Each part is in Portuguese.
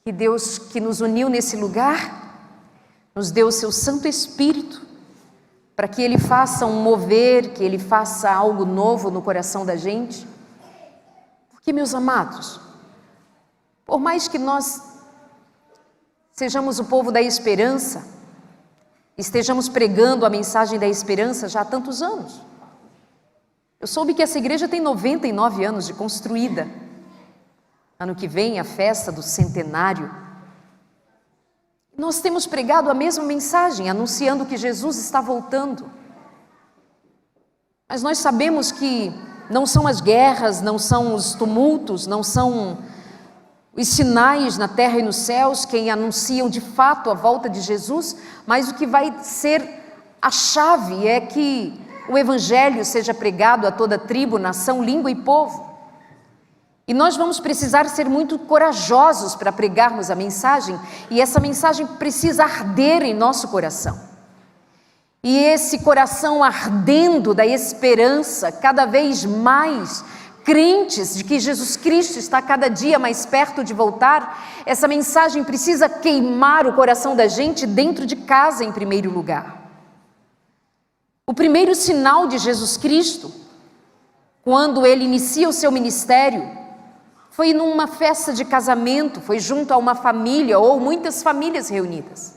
que Deus, que nos uniu nesse lugar, nos deu o seu Santo Espírito, para que Ele faça um mover, que Ele faça algo novo no coração da gente. Porque, meus amados, por mais que nós sejamos o povo da esperança, estejamos pregando a mensagem da esperança já há tantos anos. Eu soube que essa igreja tem 99 anos de construída. Ano que vem, a festa do centenário. Nós temos pregado a mesma mensagem, anunciando que Jesus está voltando. Mas nós sabemos que não são as guerras, não são os tumultos, não são os sinais na terra e nos céus quem anunciam de fato a volta de Jesus, mas o que vai ser a chave é que o Evangelho seja pregado a toda tribo, nação, língua e povo. E nós vamos precisar ser muito corajosos para pregarmos a mensagem, e essa mensagem precisa arder em nosso coração. E esse coração ardendo da esperança, cada vez mais crentes de que Jesus Cristo está cada dia mais perto de voltar, essa mensagem precisa queimar o coração da gente dentro de casa em primeiro lugar. O primeiro sinal de Jesus Cristo, quando Ele inicia o seu ministério, foi numa festa de casamento, foi junto a uma família ou muitas famílias reunidas.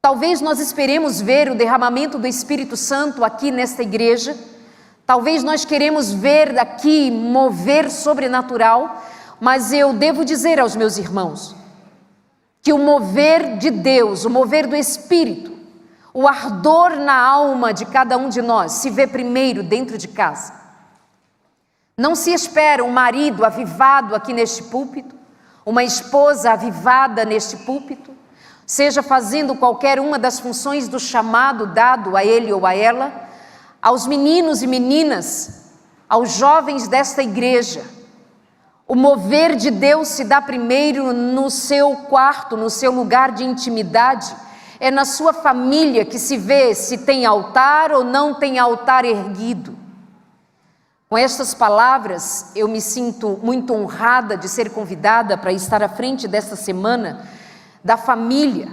Talvez nós esperemos ver o derramamento do Espírito Santo aqui nesta igreja, talvez nós queremos ver aqui mover sobrenatural, mas eu devo dizer aos meus irmãos que o mover de Deus, o mover do Espírito, o ardor na alma de cada um de nós se vê primeiro dentro de casa. Não se espera um marido avivado aqui neste púlpito, uma esposa avivada neste púlpito, seja fazendo qualquer uma das funções do chamado dado a ele ou a ela, aos meninos e meninas, aos jovens desta igreja. O mover de Deus se dá primeiro no seu quarto, no seu lugar de intimidade. É na sua família que se vê se tem altar ou não tem altar erguido. Com estas palavras, eu me sinto muito honrada de ser convidada para estar à frente desta semana da família,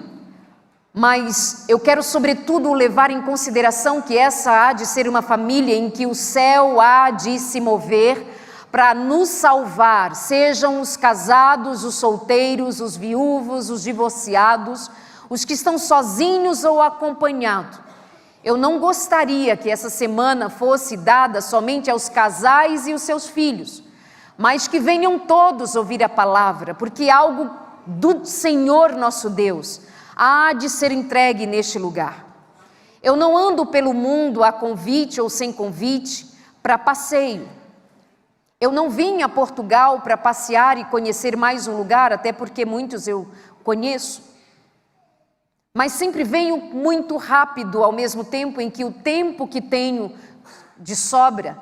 mas eu quero sobretudo levar em consideração que essa há de ser uma família em que o céu há de se mover para nos salvar, sejam os casados, os solteiros, os viúvos, os divorciados, os que estão sozinhos ou acompanhados. Eu não gostaria que essa semana fosse dada somente aos casais e os seus filhos, mas que venham todos ouvir a palavra, porque algo do Senhor nosso Deus há de ser entregue neste lugar. Eu não ando pelo mundo a convite ou sem convite para passeio. Eu não vim a Portugal para passear e conhecer mais um lugar, até porque muitos eu conheço. Mas sempre venho muito rápido, ao mesmo tempo em que o tempo que tenho de sobra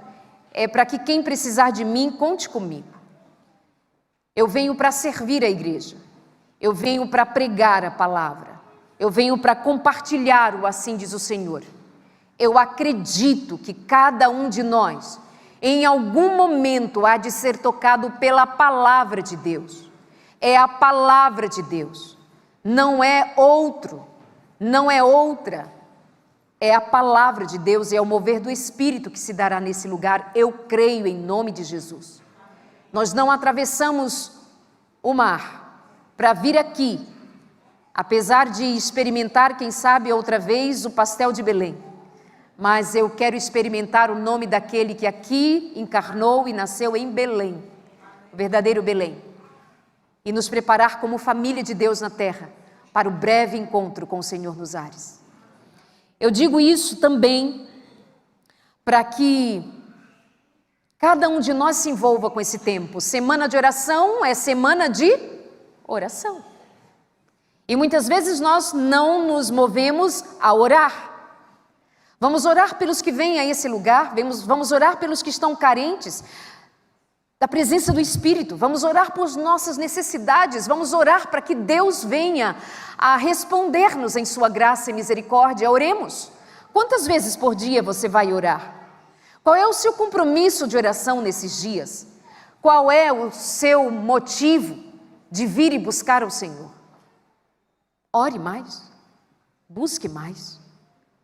é para que quem precisar de mim, conte comigo. Eu venho para servir a igreja, eu venho para pregar a palavra, eu venho para compartilhar o assim diz o Senhor. Eu acredito que cada um de nós, em algum momento, há de ser tocado pela palavra de Deus. É a palavra de Deus. Não é outro, não é outra, é a palavra de Deus, é o mover do Espírito que se dará nesse lugar, eu creio em nome de Jesus. Nós não atravessamos o mar para vir aqui, apesar de experimentar, quem sabe outra vez, o pastel de Belém, mas eu quero experimentar o nome daquele que aqui encarnou e nasceu em Belém, o verdadeiro Belém. E nos preparar como família de Deus na terra, para o breve encontro com o Senhor nos ares. Eu digo isso também para que cada um de nós se envolva com esse tempo. Semana de oração é semana de oração. E muitas vezes nós não nos movemos a orar. Vamos orar pelos que vêm a esse lugar, vamos orar pelos que estão carentes da presença do Espírito, vamos orar por nossas necessidades, vamos orar para que Deus venha a responder-nos em sua graça e misericórdia. Oremos. Quantas vezes por dia você vai orar? Qual é o seu compromisso de oração nesses dias? Qual é o seu motivo? de vir e buscar ao Senhor. Ore mais, busque mais.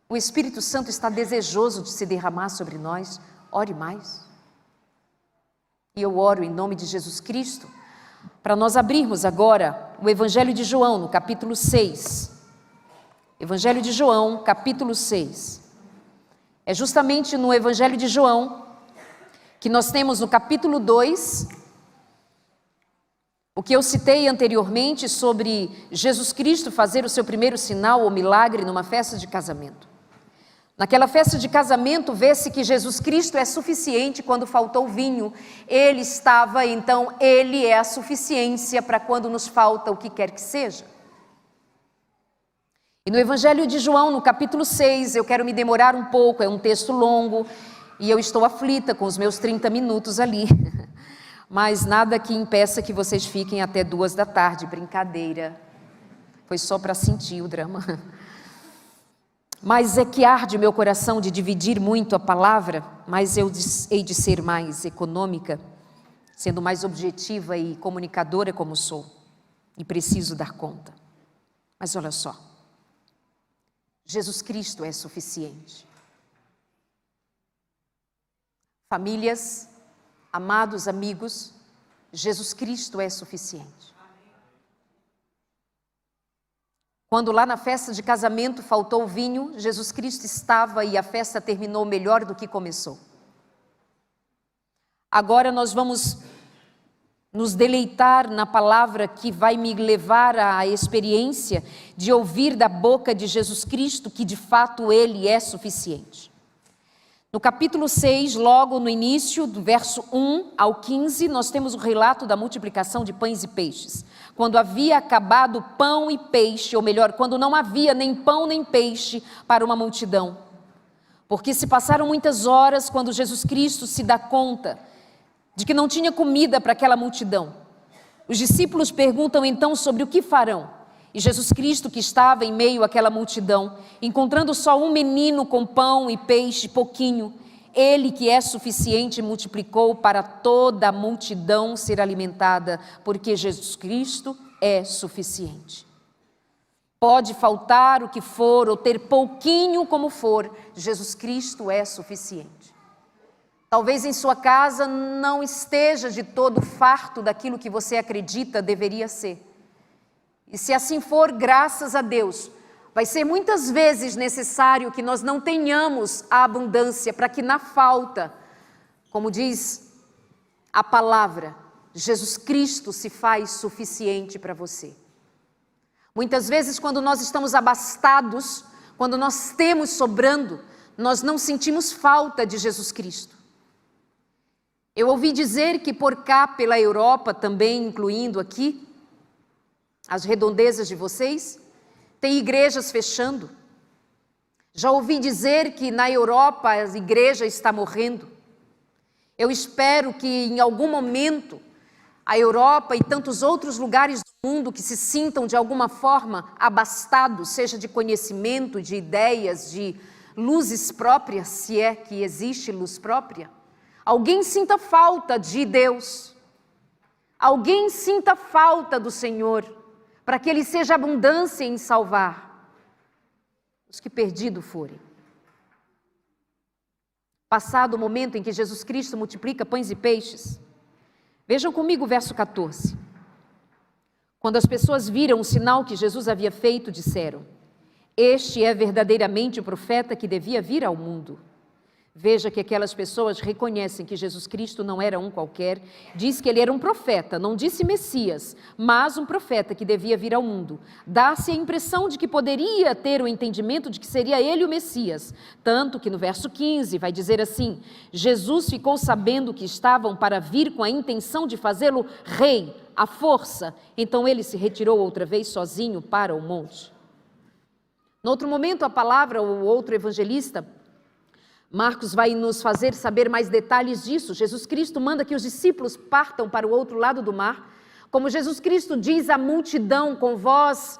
O Espírito Santo está desejoso de se derramar sobre nós. Ore mais. E eu oro em nome de Jesus Cristo, para nós abrirmos agora o Evangelho de João, no capítulo 6. Evangelho de João, capítulo 6. É justamente no Evangelho de João que nós temos no capítulo 2, o que eu citei anteriormente sobre Jesus Cristo fazer o seu primeiro sinal ou milagre numa festa de casamento. Naquela festa de casamento, vê-se que Jesus Cristo é suficiente quando faltou vinho. Ele estava, então, Ele é a suficiência para quando nos falta o que quer que seja. E no Evangelho de João, no capítulo 6, eu quero me demorar um pouco, é um texto longo, e eu estou aflita com os meus 30 minutos ali. Mas nada que impeça que vocês fiquem até 2 da tarde, brincadeira. Foi só para sentir o drama. Mas é que arde meu coração de dividir muito a palavra, mas eu hei de ser mais econômica, sendo mais objetiva e comunicadora como sou, e preciso dar conta. Mas olha só, Jesus Cristo é suficiente. Famílias, amados amigos, Jesus Cristo é suficiente. Quando lá na festa de casamento faltou vinho, Jesus Cristo estava e a festa terminou melhor do que começou. Agora nós vamos nos deleitar na palavra que vai me levar à experiência de ouvir da boca de Jesus Cristo que de fato Ele é suficiente. No capítulo 6, logo no início, do verso 1 ao 15, nós temos o relato da multiplicação de pães e peixes. Quando havia acabado pão e peixe, ou melhor, quando não havia nem pão nem peixe para uma multidão. Porque se passaram muitas horas quando Jesus Cristo se dá conta de que não tinha comida para aquela multidão. Os discípulos perguntam então sobre o que farão. E Jesus Cristo, que estava em meio àquela multidão, encontrando só um menino com pão e peixe, pouquinho, Ele que é suficiente multiplicou para toda a multidão ser alimentada, porque Jesus Cristo é suficiente. Pode faltar o que for, ou ter pouquinho como for, Jesus Cristo é suficiente. Talvez em sua casa não esteja de todo farto daquilo que você acredita deveria ser. E se assim for, graças a Deus, vai ser muitas vezes necessário que nós não tenhamos a abundância para que na falta, como diz a palavra, Jesus Cristo se faz suficiente para você. Muitas vezes quando nós estamos abastados, quando nós temos sobrando, nós não sentimos falta de Jesus Cristo. Eu ouvi dizer que por cá, pela Europa também, incluindo aqui, as redondezas de vocês, tem igrejas fechando. Já ouvi dizer que na Europa a igreja está morrendo. Eu espero que em algum momento a Europa e tantos outros lugares do mundo que se sintam de alguma forma abastados, seja de conhecimento, de ideias, de luzes próprias, se é que existe luz própria, alguém sinta falta de Deus, alguém sinta falta do Senhor, para que Ele seja abundância em salvar os que perdidos forem. Passado o momento em que Jesus Cristo multiplica pães e peixes, vejam comigo o verso 14. Quando as pessoas viram o sinal que Jesus havia feito, disseram: este é verdadeiramente o profeta que devia vir ao mundo. Veja que aquelas pessoas reconhecem que Jesus Cristo não era um qualquer, diz que ele era um profeta, não disse Messias, mas um profeta que devia vir ao mundo. Dá-se a impressão de que poderia ter o entendimento de que seria ele o Messias, tanto que no verso 15 vai dizer assim: Jesus ficou sabendo que estavam para vir com a intenção de fazê-lo rei, à força, então ele se retirou outra vez sozinho para o monte. No outro momento, a palavra, o outro evangelista, Marcos vai nos fazer saber mais detalhes disso. Jesus Cristo manda que os discípulos partam para o outro lado do mar, como Jesus Cristo diz à multidão com voz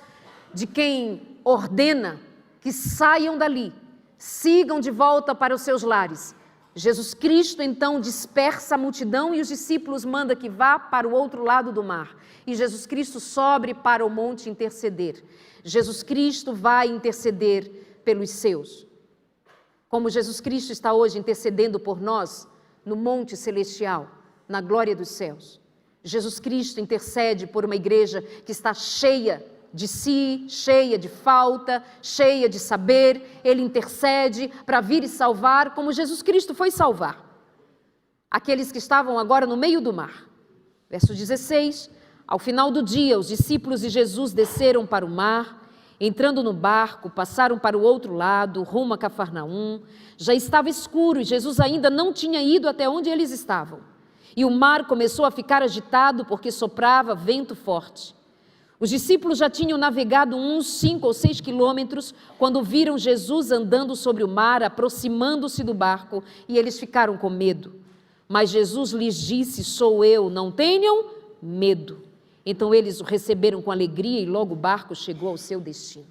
de quem ordena que saiam dali, sigam de volta para os seus lares. Jesus Cristo então dispersa a multidão e os discípulos manda que vá para o outro lado do mar. E Jesus Cristo sobe para o monte interceder. Jesus Cristo vai interceder pelos seus. Como Jesus Cristo está hoje intercedendo por nós no monte celestial, na glória dos céus. Jesus Cristo intercede por uma igreja que está cheia de si, cheia de falta, cheia de saber. Ele intercede para vir e salvar, como Jesus Cristo foi salvar aqueles que estavam agora no meio do mar. Verso 16, ao final do dia, os discípulos de Jesus desceram para o mar, entrando no barco, passaram para o outro lado, rumo a Cafarnaum. Já estava escuro e Jesus ainda não tinha ido até onde eles estavam. E o mar começou a ficar agitado porque soprava vento forte. Os discípulos já tinham navegado uns 5 ou 6 quilômetros quando viram Jesus andando sobre o mar, aproximando-se do barco, e eles ficaram com medo. Mas Jesus lhes disse: sou eu, não tenham medo. Então eles o receberam com alegria e logo o barco chegou ao seu destino.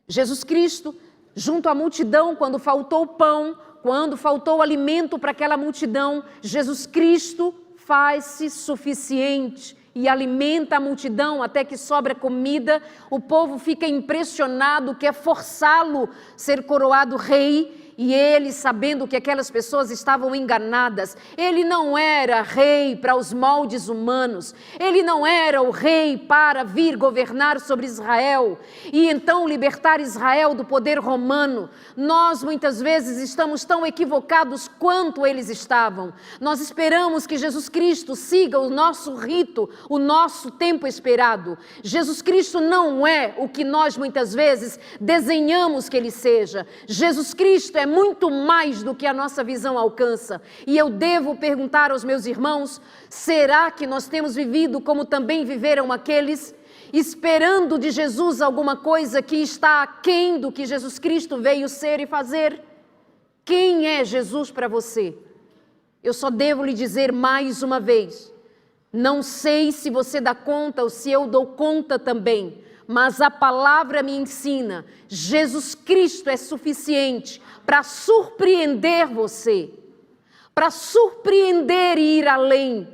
Jesus Cristo, junto à multidão, quando faltou pão, quando faltou alimento para aquela multidão, Jesus Cristo faz-se suficiente e alimenta a multidão até que sobra comida. O povo fica impressionado, quer forçá-lo a ser coroado rei. E ele, sabendo que aquelas pessoas estavam enganadas, ele não era rei para os moldes humanos, ele não era o rei para vir governar sobre Israel e então libertar Israel do poder romano. Nós muitas vezes estamos tão equivocados quanto eles estavam. Nós esperamos que Jesus Cristo siga o nosso rito, o nosso tempo esperado. Jesus Cristo não é o que nós muitas vezes desenhamos que ele seja. Jesus Cristo é muito mais do que a nossa visão alcança. E eu devo perguntar aos meus irmãos: será que nós temos vivido como também viveram aqueles, esperando de Jesus alguma coisa que está aquém do que Jesus Cristo veio ser e fazer? Quem é Jesus para você? Eu só devo lhe dizer mais uma vez, não sei se você dá conta ou se eu dou conta também, mas a palavra me ensina, Jesus Cristo é suficiente para surpreender você, para surpreender e ir além,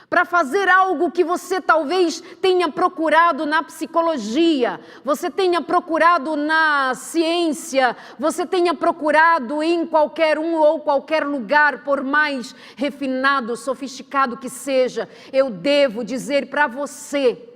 para fazer algo que você talvez tenha procurado na psicologia, você tenha procurado na ciência, você tenha procurado em qualquer um ou qualquer lugar, por mais refinado, sofisticado que seja. Eu devo dizer para você,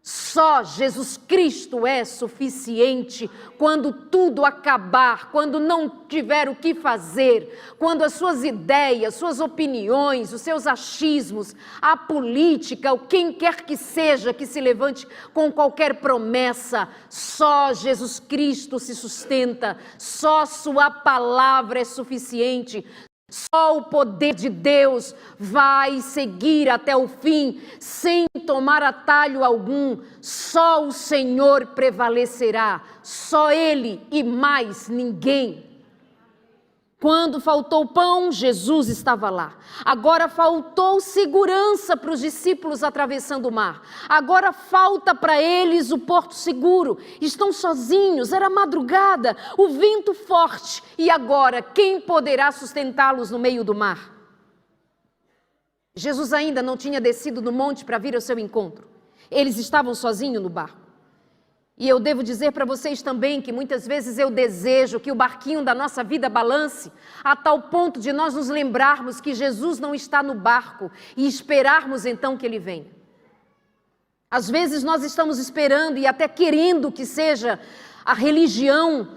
só Jesus Cristo é suficiente quando tudo acabar, quando não tiver o que fazer, quando as suas ideias, suas opiniões, os seus achismos, a política, ou quem quer que seja que se levante com qualquer promessa, só Jesus Cristo se sustenta, só sua palavra é suficiente. Só o poder de Deus vai seguir até o fim, sem tomar atalho algum. Só o Senhor prevalecerá, só Ele e mais ninguém. Quando faltou pão, Jesus estava lá. Agora faltou segurança para os discípulos atravessando o mar. Agora falta para eles o porto seguro. Estão sozinhos, era madrugada, o vento forte. E agora, quem poderá sustentá-los no meio do mar? Jesus ainda não tinha descido do monte para vir ao seu encontro. Eles estavam sozinhos no barco. E eu devo dizer para vocês também que muitas vezes eu desejo que o barquinho da nossa vida balance a tal ponto de nós nos lembrarmos que Jesus não está no barco e esperarmos então que Ele venha. Às vezes nós estamos esperando e até querendo que seja a religião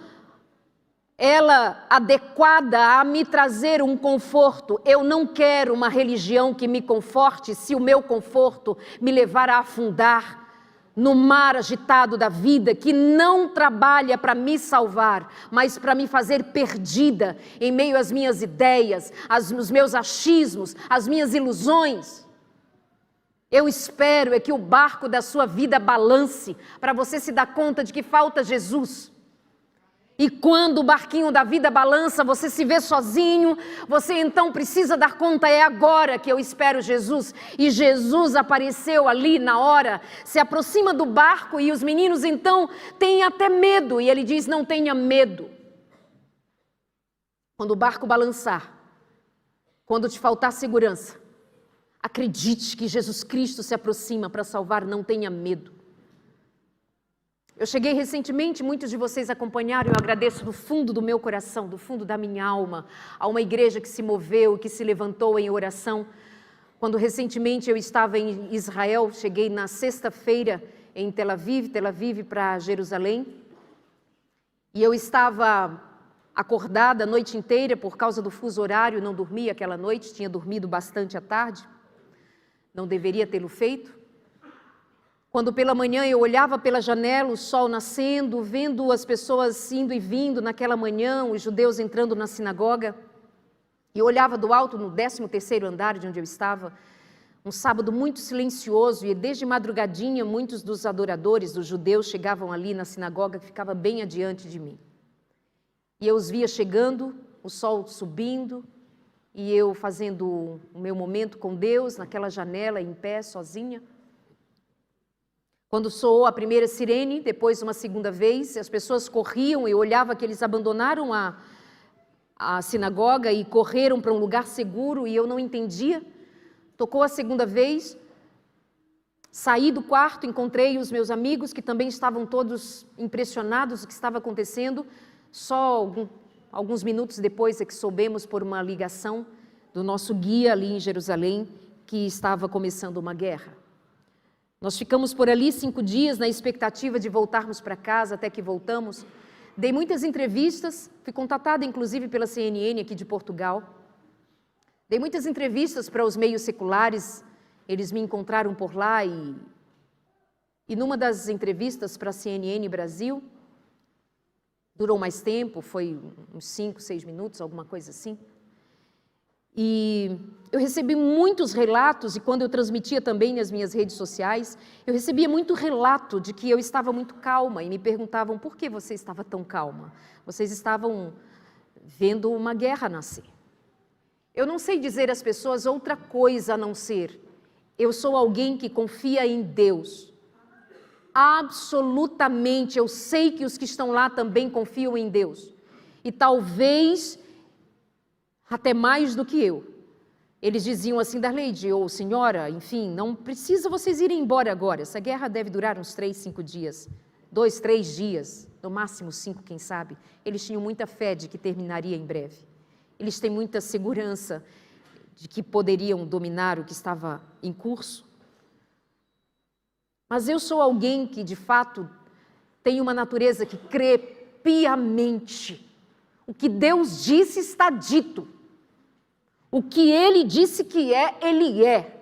ela adequada a me trazer um conforto. Eu não quero uma religião que me conforte se o meu conforto me levar a afundar no mar agitado da vida, que não trabalha para me salvar, mas para me fazer perdida em meio às minhas ideias, os meus achismos, as minhas ilusões. Eu espero é que o barco da sua vida balance, para você se dar conta de que falta Jesus. E quando o barquinho da vida balança, você se vê sozinho, você então precisa dar conta, é agora que eu espero Jesus. E Jesus apareceu ali na hora, se aproxima do barco e os meninos então têm até medo. E ele diz, não tenha medo. Quando o barco balançar, quando te faltar segurança, acredite que Jesus Cristo se aproxima para salvar, não tenha medo. Eu cheguei recentemente, muitos de vocês acompanharam, eu agradeço do fundo do meu coração, do fundo da minha alma, a uma igreja que se moveu, que se levantou em oração. Quando recentemente eu estava em Israel, cheguei na sexta-feira em Tel Aviv para Jerusalém, e eu estava acordada a noite inteira por causa do fuso horário, não dormi aquela noite, tinha dormido bastante à tarde, não deveria tê-lo feito. Quando pela manhã eu olhava pela janela, o sol nascendo, vendo as pessoas indo e vindo naquela manhã, os judeus entrando na sinagoga, e eu olhava do alto no 13º andar de onde eu estava, um sábado muito silencioso, e desde madrugadinha muitos dos adoradores, dos judeus, chegavam ali na sinagoga, que ficava bem adiante de mim. E eu os via chegando, o sol subindo, e eu fazendo o meu momento com Deus, naquela janela, em pé, sozinha. Quando soou a primeira sirene, depois uma segunda vez, as pessoas corriam, eu olhava que eles abandonaram a sinagoga e correram para um lugar seguro, e eu não entendia. Tocou a segunda vez, saí do quarto, encontrei os meus amigos, que também estavam todos impressionados com o que estava acontecendo. Só alguns minutos depois é que soubemos por uma ligação do nosso guia ali em Jerusalém que estava começando uma guerra. Nós ficamos por ali 5 dias na expectativa de voltarmos para casa, até que voltamos. Dei muitas entrevistas, fui contatada inclusive pela CNN aqui de Portugal. Dei muitas entrevistas para os meios seculares, eles me encontraram por lá e numa das entrevistas para a CNN Brasil, durou mais tempo, foi uns 5, 6 minutos, alguma coisa assim. E eu recebi muitos relatos, e quando eu transmitia também nas minhas redes sociais, eu recebia muito relato de que eu estava muito calma, e me perguntavam, por que você estava tão calma? Vocês estavam vendo uma guerra nascer. Eu não sei dizer às pessoas outra coisa a não ser, eu sou alguém que confia em Deus. Absolutamente, eu sei que os que estão lá também confiam em Deus. E talvez até mais do que eu. Eles diziam assim, Darleide, ou senhora, enfim, não precisa vocês irem embora agora. Essa guerra deve durar uns 3, 5 dias. 2, 3 dias, no máximo 5, quem sabe. Eles tinham muita fé de que terminaria em breve. Eles têm muita segurança de que poderiam dominar o que estava em curso. Mas eu sou alguém que, de fato, tem uma natureza que crê piamente. O que Deus disse está dito. O que Ele disse que é, Ele é.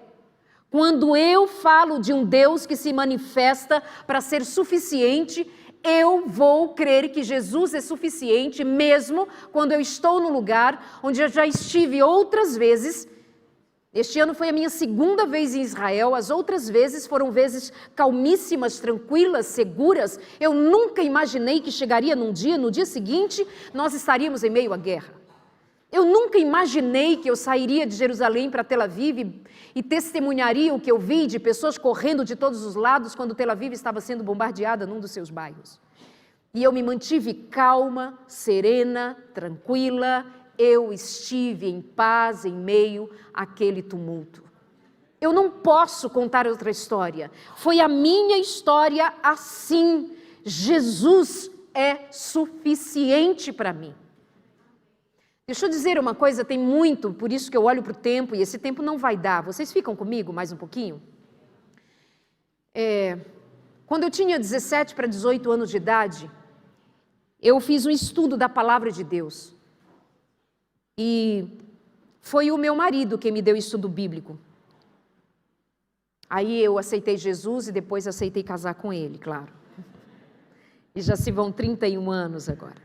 Quando eu falo de um Deus que se manifesta para ser suficiente, eu vou crer que Jesus é suficiente, mesmo quando eu estou no lugar onde eu já estive outras vezes. Este ano foi a minha 2ª vez em Israel, as outras vezes foram vezes calmíssimas, tranquilas, seguras. Eu nunca imaginei que chegaria no dia seguinte, nós estaríamos em meio à guerra. Eu nunca imaginei que eu sairia de Jerusalém para Tel Aviv e testemunharia o que eu vi de pessoas correndo de todos os lados quando Tel Aviv estava sendo bombardeada num dos seus bairros. E eu me mantive calma, serena, tranquila. Eu estive em paz em meio àquele tumulto. Eu não posso contar outra história. Foi a minha história assim. Jesus é suficiente para mim. Deixa eu dizer uma coisa, tem muito, por isso que eu olho para o tempo, e esse tempo não vai dar. Vocês ficam comigo mais um pouquinho? Quando eu tinha 17 para 18 anos de idade, eu fiz um estudo da Palavra de Deus. E foi o meu marido quem me deu estudo bíblico. Aí eu aceitei Jesus e depois aceitei casar com ele, claro. E já se vão 31 anos agora.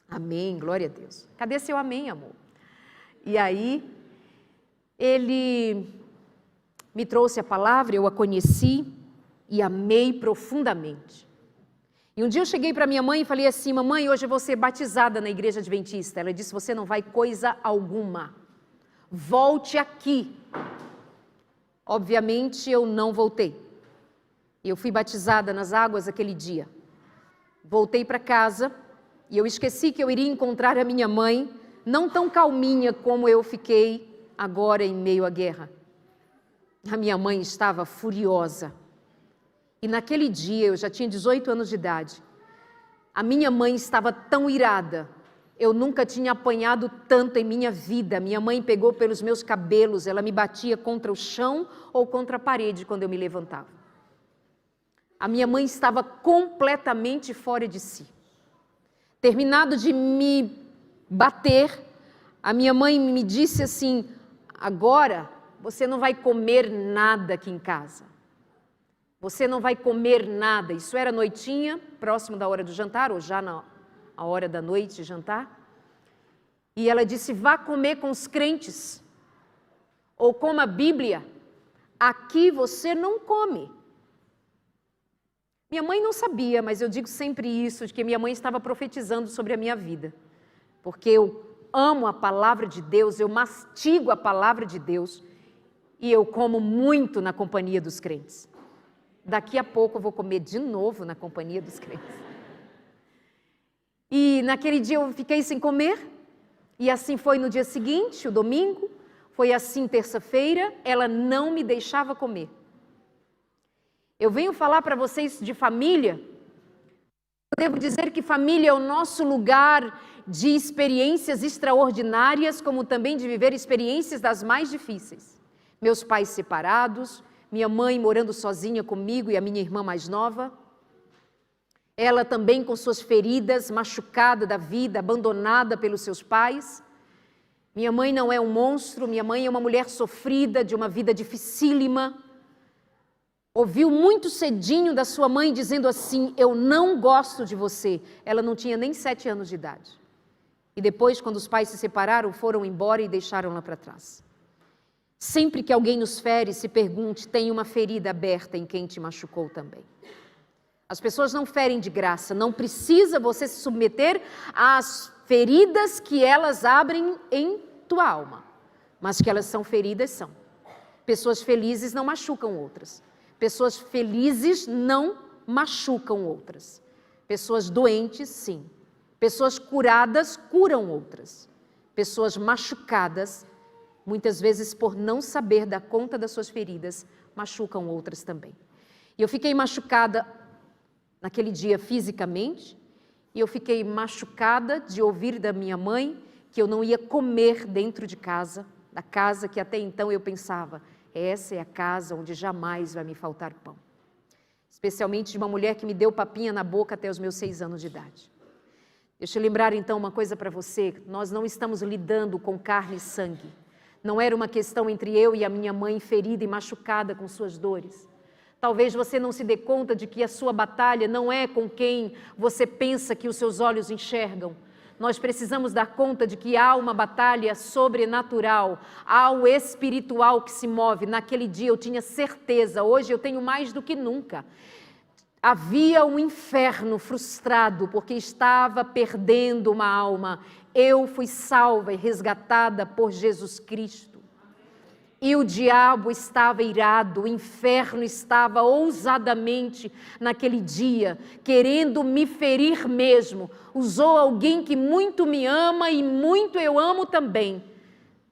Amém, glória a Deus. Cadê seu amém, amor? E aí, ele me trouxe a palavra, eu a conheci e amei profundamente. E um dia eu cheguei para minha mãe e falei assim, mamãe, hoje eu vou ser batizada na igreja adventista. Ela disse, você não vai coisa alguma. Volte aqui. Obviamente eu não voltei. Eu fui batizada nas águas aquele dia. Voltei para casa e eu esqueci que eu iria encontrar a minha mãe não tão calminha como eu fiquei agora em meio à guerra. A minha mãe estava furiosa. E naquele dia, eu já tinha 18 anos de idade, a minha mãe estava tão irada. Eu nunca tinha apanhado tanto em minha vida. Minha mãe pegou pelos meus cabelos, ela me batia contra o chão ou contra a parede quando eu me levantava. A minha mãe estava completamente fora de si. Terminado de me bater, a minha mãe me disse assim: agora você não vai comer nada aqui em casa. Você não vai comer nada. Isso era noitinha, próximo da hora do jantar, ou já na hora da noite de jantar. E ela disse: vá comer com os crentes, ou coma a Bíblia. Aqui você não come. Minha mãe não sabia, mas eu digo sempre isso, de que minha mãe estava profetizando sobre a minha vida. Porque eu amo a palavra de Deus, eu mastigo a palavra de Deus, e eu como muito na companhia dos crentes. Daqui a pouco eu vou comer de novo na companhia dos crentes. E naquele dia eu fiquei sem comer, e assim foi no dia seguinte, o domingo, foi assim terça-feira, ela não me deixava comer. Eu venho falar para vocês de família. Eu devo dizer que família é o nosso lugar de experiências extraordinárias, como também de viver experiências das mais difíceis. Meus pais separados, minha mãe morando sozinha comigo e a minha irmã mais nova. Ela também com suas feridas, machucada da vida, abandonada pelos seus pais. Minha mãe não é um monstro, minha mãe é uma mulher sofrida, de uma vida dificílima. Ouviu muito cedinho da sua mãe dizendo assim: eu não gosto de você. Ela não tinha nem 7 anos de idade. E depois, quando os pais se separaram, foram embora e deixaram-la para trás. Sempre que alguém nos fere, se pergunte: tem uma ferida aberta em quem te machucou também. As pessoas não ferem de graça, não precisa você se submeter às feridas que elas abrem em tua alma. Mas que elas são feridas, são. Pessoas felizes não machucam outras. Pessoas felizes não machucam outras. Pessoas doentes, sim. Pessoas curadas, curam outras. Pessoas machucadas, muitas vezes por não saber dar conta das suas feridas, machucam outras também. E eu fiquei machucada naquele dia fisicamente, e eu fiquei machucada de ouvir da minha mãe que eu não ia comer dentro de casa, da casa que até então eu pensava: essa é a casa onde jamais vai me faltar pão. Especialmente de uma mulher que me deu papinha na boca até os meus 6 anos de idade. Deixa eu lembrar então uma coisa para você: nós não estamos lidando com carne e sangue. Não era uma questão entre eu e a minha mãe ferida e machucada com suas dores. Talvez você não se dê conta de que a sua batalha não é com quem você pensa que os seus olhos enxergam. Nós precisamos dar conta de que há uma batalha sobrenatural, há o espiritual que se move. Naquele dia eu tinha certeza, hoje eu tenho mais do que nunca. Havia um inferno frustrado porque estava perdendo uma alma. Eu fui salva e resgatada por Jesus Cristo. E o diabo estava irado, o inferno estava ousadamente naquele dia, querendo me ferir mesmo. Usou alguém que muito me ama e muito eu amo também.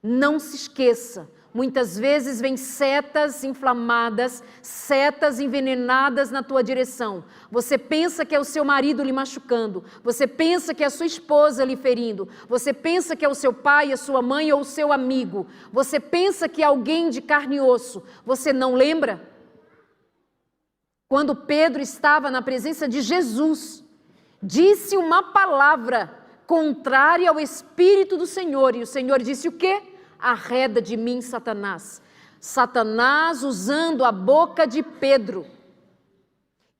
Não se esqueça, muitas vezes vem setas inflamadas, setas envenenadas na tua direção. Você pensa que é o seu marido lhe machucando, você pensa que é a sua esposa lhe ferindo, você pensa que é o seu pai, a sua mãe ou o seu amigo, você pensa que é alguém de carne e osso. Você não lembra? Quando Pedro estava na presença de Jesus, disse uma palavra contrária ao Espírito do Senhor, e o Senhor disse o quê? Arreda de mim, Satanás. Satanás usando a boca de Pedro.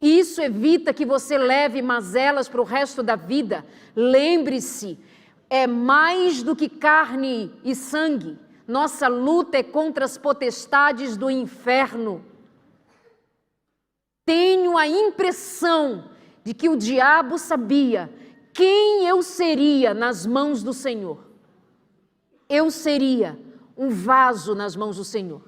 Isso evita que você leve mazelas para o resto da vida. Lembre-se, é mais do que carne e sangue. Nossa luta é contra as potestades do inferno. Tenho a impressão de que o diabo sabia quem eu seria nas mãos do Senhor. Eu seria um vaso nas mãos do Senhor.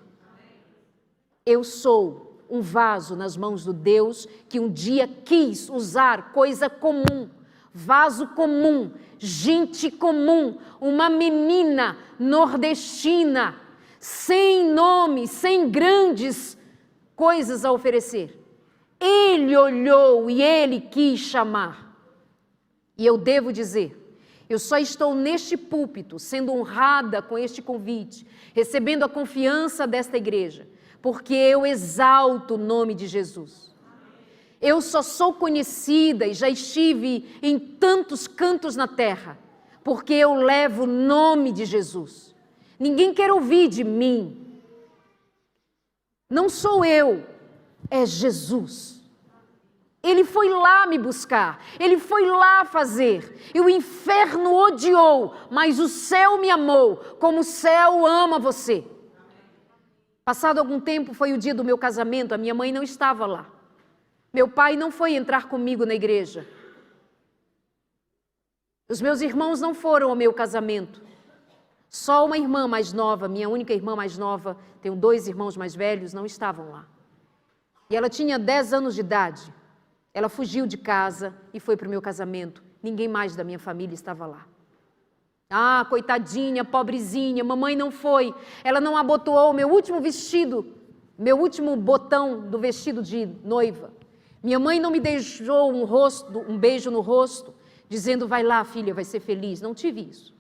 Eu sou um vaso nas mãos do Deus que um dia quis usar coisa comum, vaso comum, gente comum, uma menina nordestina, sem nome, sem grandes coisas a oferecer. Ele olhou e ele quis chamar. E eu devo dizer, eu só estou neste púlpito, sendo honrada com este convite, recebendo a confiança desta igreja, porque eu exalto o nome de Jesus. Eu só sou conhecida e já estive em tantos cantos na terra, porque eu levo o nome de Jesus. Ninguém quer ouvir de mim. Não sou eu, é Jesus. Ele foi lá me buscar, ele foi lá fazer, e o inferno odiou, mas o céu me amou, como o céu ama você. Passado algum tempo, foi o dia do meu casamento, a minha mãe não estava lá. Meu pai não foi entrar comigo na igreja. Os meus irmãos não foram ao meu casamento. Só uma irmã mais nova, minha única irmã mais nova, tenho 2 irmãos mais velhos, não estavam lá. E ela tinha 10 anos de idade. Ela fugiu de casa e foi para o meu casamento. Ninguém mais da minha família estava lá. Ah, coitadinha, pobrezinha, mamãe não foi. Ela não abotoou o meu último vestido, meu último botão do vestido de noiva. Minha mãe não me deixou um beijo no rosto, dizendo, vai lá, filha, vai ser feliz. Não tive isso.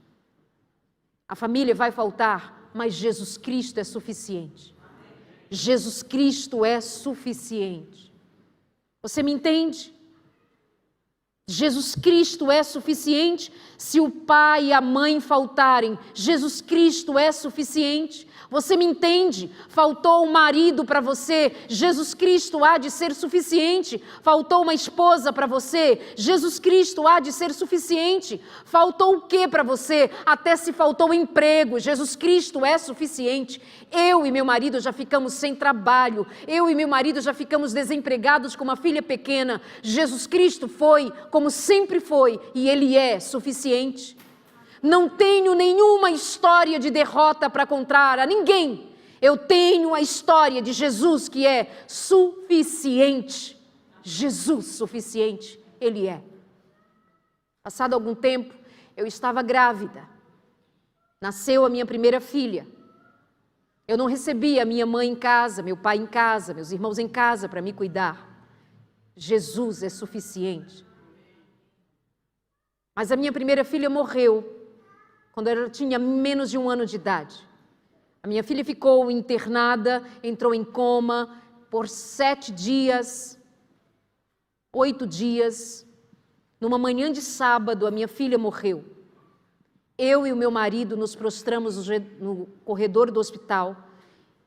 A família vai faltar, mas Jesus Cristo é suficiente. Jesus Cristo é suficiente. Você me entende? Jesus Cristo é suficiente. Se o pai e a mãe faltarem, Jesus Cristo é suficiente. Você me entende? Faltou um marido para você, Jesus Cristo há de ser suficiente. Faltou uma esposa para você, Jesus Cristo há de ser suficiente. Faltou o que para você? Até se faltou emprego, Jesus Cristo é suficiente. Eu e meu marido já ficamos sem trabalho, eu e meu marido já ficamos desempregados com uma filha pequena. Jesus Cristo foi, como sempre foi, e Ele é suficiente. Não tenho nenhuma história de derrota para contar a ninguém. Eu tenho a história de Jesus que é suficiente. Jesus suficiente, Ele é. Passado algum tempo, eu estava grávida. Nasceu a minha primeira filha. Eu não recebi a minha mãe em casa, meu pai em casa, meus irmãos em casa para me cuidar. Jesus é suficiente. Mas a minha primeira filha morreu quando ela tinha menos de 1 ano de idade. A minha filha ficou internada, entrou em coma por 7 dias, 8 dias. Numa manhã de sábado, a minha filha morreu. Eu e o meu marido nos prostramos no corredor do hospital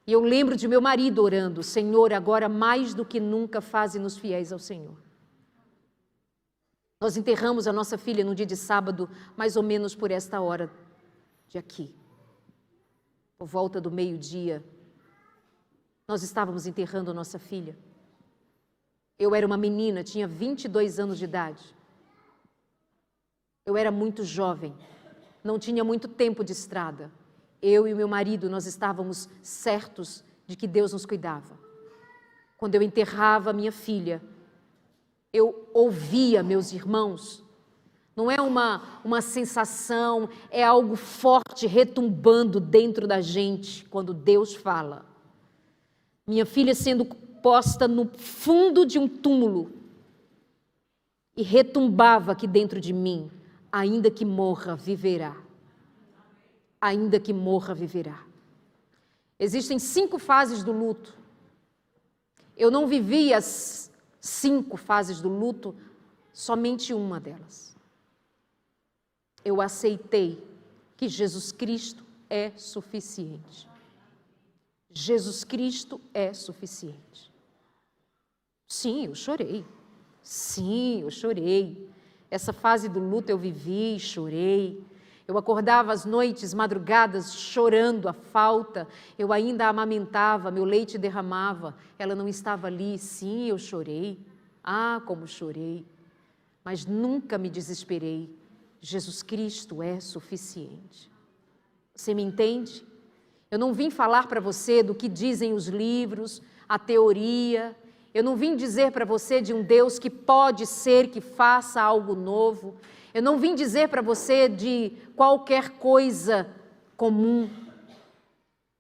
e eu lembro de meu marido orando, Senhor, agora mais do que nunca faze-nos fiéis ao Senhor. Nós enterramos a nossa filha no dia de sábado, mais ou menos por esta hora de aqui. Por volta do meio-dia, nós estávamos enterrando a nossa filha. Eu era uma menina, tinha 22 anos de idade. Eu era muito jovem, não tinha muito tempo de estrada. Eu e o meu marido, nós estávamos certos de que Deus nos cuidava. Quando eu enterrava a minha filha, eu ouvia meus irmãos. Não é uma sensação, é algo forte retumbando dentro da gente quando Deus fala. Minha filha sendo posta no fundo de um túmulo e retumbava aqui dentro de mim, ainda que morra, viverá. Ainda que morra, viverá. Existem 5 fases do luto. Eu não vivi as 5 fases do luto, somente uma delas. Eu aceitei que Jesus Cristo é suficiente. Jesus Cristo é suficiente. Sim, eu chorei. Sim, eu chorei. Essa fase do luto eu vivi e chorei. Eu acordava às noites, madrugadas, chorando a falta. Eu ainda a amamentava, meu leite derramava. Ela não estava ali. Sim, eu chorei. Ah, como chorei. Mas nunca me desesperei. Jesus Cristo é suficiente. Você me entende? Eu não vim falar para você do que dizem os livros, a teoria. Eu não vim dizer para você de um Deus que pode ser que faça algo novo. Eu não vim dizer para você de qualquer coisa comum.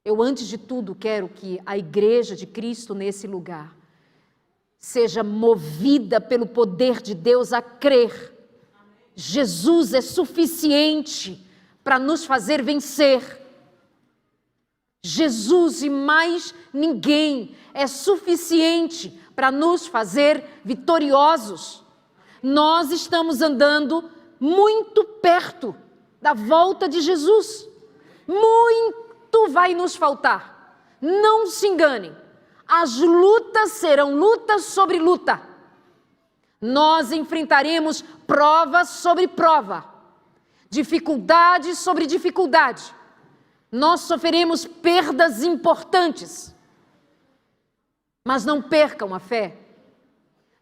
Eu, antes de tudo, quero que a igreja de Cristo nesse lugar seja movida pelo poder de Deus a crer. Jesus é suficiente para nos fazer vencer. Jesus e mais ninguém é suficiente para nos fazer vitoriosos. Nós estamos andando muito perto da volta de Jesus. Muito vai nos faltar. Não se enganem. As lutas serão lutas sobre luta. Nós enfrentaremos prova sobre prova. Dificuldade sobre dificuldade. Nós sofreremos perdas importantes. Mas não percam a fé.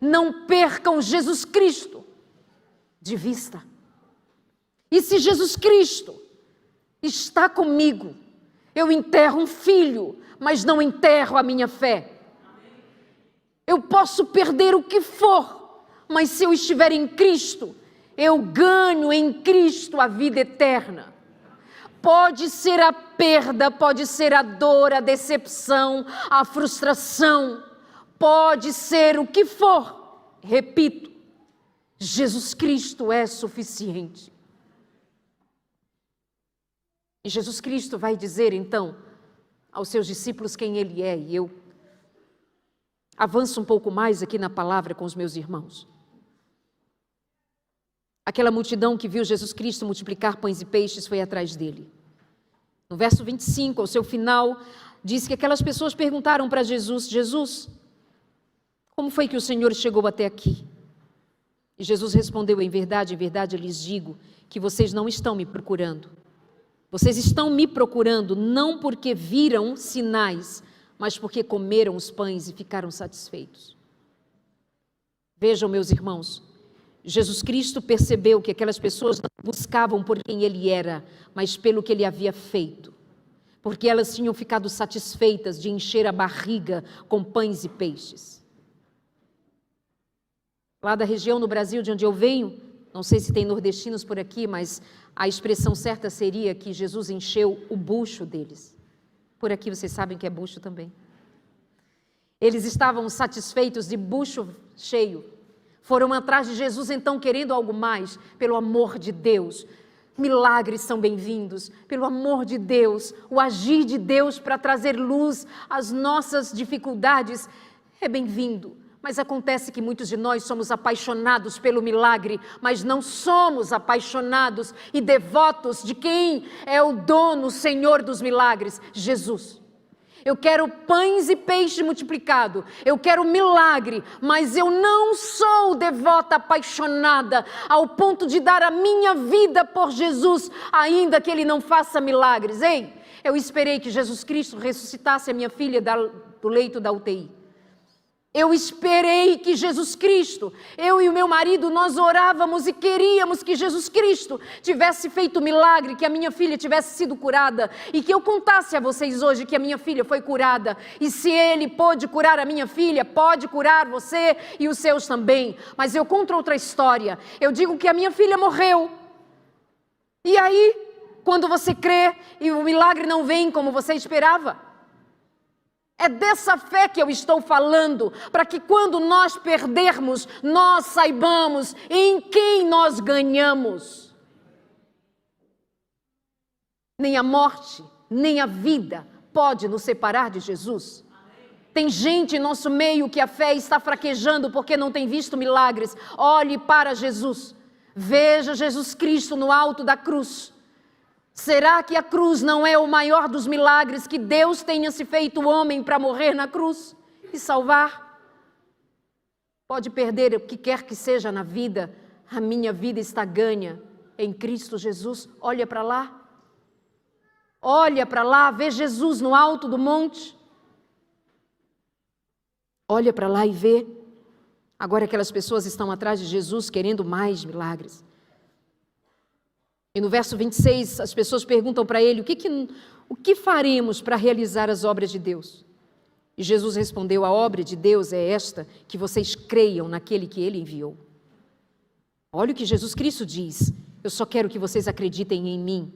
Não percam Jesus Cristo de vista. E se Jesus Cristo está comigo, eu enterro um filho, mas não enterro a minha fé. Eu posso perder o que for, mas se eu estiver em Cristo, eu ganho em Cristo a vida eterna. Pode ser a perda, pode ser a dor, a decepção, a frustração, pode ser o que for. Repito, Jesus Cristo é suficiente. E Jesus Cristo vai dizer então aos seus discípulos quem Ele é, e eu avanço um pouco mais aqui na palavra com os meus irmãos. Aquela multidão que viu Jesus Cristo multiplicar pães e peixes foi atrás dele. No verso 25, ao seu final, diz que aquelas pessoas perguntaram para Jesus: Jesus, como foi que o Senhor chegou até aqui? E Jesus respondeu: em verdade eu lhes digo que vocês não estão me procurando. Vocês estão me procurando não porque viram sinais, mas porque comeram os pães e ficaram satisfeitos. Vejam, meus irmãos, Jesus Cristo percebeu que aquelas pessoas não buscavam por quem Ele era, mas pelo que Ele havia feito, porque elas tinham ficado satisfeitas de encher a barriga com pães e peixes. Lá da região no Brasil de onde eu venho, não sei se tem nordestinos por aqui, mas a expressão certa seria que Jesus encheu o bucho deles. Por aqui vocês sabem que é bucho também. Eles estavam satisfeitos de bucho cheio. Foram atrás de Jesus então querendo algo mais, pelo amor de Deus. Milagres são bem-vindos, pelo amor de Deus. O agir de Deus para trazer luz às nossas dificuldades é bem-vindo. Mas acontece que muitos de nós somos apaixonados pelo milagre, mas não somos apaixonados e devotos de quem é o dono, o Senhor dos milagres, Jesus. Eu quero pães e peixe multiplicado, eu quero milagre, mas eu não sou devota, apaixonada, ao ponto de dar a minha vida por Jesus, ainda que Ele não faça milagres. Ei, eu esperei que Jesus Cristo ressuscitasse a minha filha do leito da UTI. Eu esperei que Jesus Cristo, eu e o meu marido, nós orávamos e queríamos que Jesus Cristo tivesse feito milagre, que a minha filha tivesse sido curada e que eu contasse a vocês hoje que a minha filha foi curada. E se Ele pôde curar a minha filha, pode curar você e os seus também. Mas eu conto outra história. Eu digo que a minha filha morreu. E aí, quando você crê e o milagre não vem como você esperava, é dessa fé que eu estou falando, para que quando nós perdermos, nós saibamos em quem nós ganhamos. Nem a morte, nem a vida pode nos separar de Jesus. Tem gente em nosso meio que a fé está fraquejando porque não tem visto milagres. Olhe para Jesus, veja Jesus Cristo no alto da cruz. Será que a cruz não é o maior dos milagres que Deus tenha se feito homem para morrer na cruz e salvar? Pode perder o que quer que seja na vida, a minha vida está ganha em Cristo Jesus. Olha para lá, vê Jesus no alto do monte. Olha para lá e vê. Agora aquelas pessoas estão atrás de Jesus querendo mais milagres. E no verso 26, as pessoas perguntam para ele: o que faremos para realizar as obras de Deus? E Jesus respondeu: a obra de Deus é esta, que vocês creiam naquele que Ele enviou. Olha o que Jesus Cristo diz: eu só quero que vocês acreditem em mim.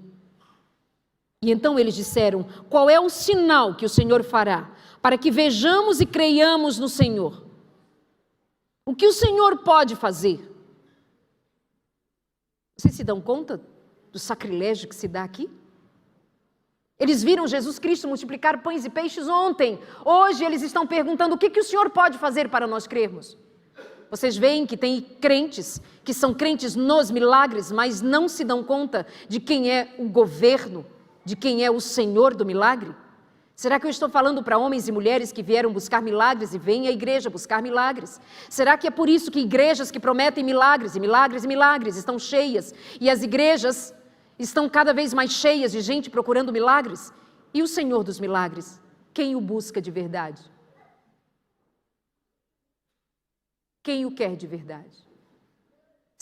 E então eles disseram: qual é o sinal que o Senhor fará, para que vejamos e creiamos no Senhor? O que o Senhor pode fazer? Vocês se dão conta do sacrilégio que se dá aqui? Eles viram Jesus Cristo multiplicar pães e peixes ontem. Hoje eles estão perguntando: o que o Senhor pode fazer para nós crermos? Vocês veem que tem crentes que são crentes nos milagres, mas não se dão conta de quem é o governo, de quem é o Senhor do milagre? Será que eu estou falando para homens e mulheres que vieram buscar milagres e vêm à igreja buscar milagres? Será que é por isso que igrejas que prometem milagres e milagres e milagres estão cheias e as igrejas estão cada vez mais cheias de gente procurando milagres? E o Senhor dos milagres, quem o busca de verdade? Quem o quer de verdade?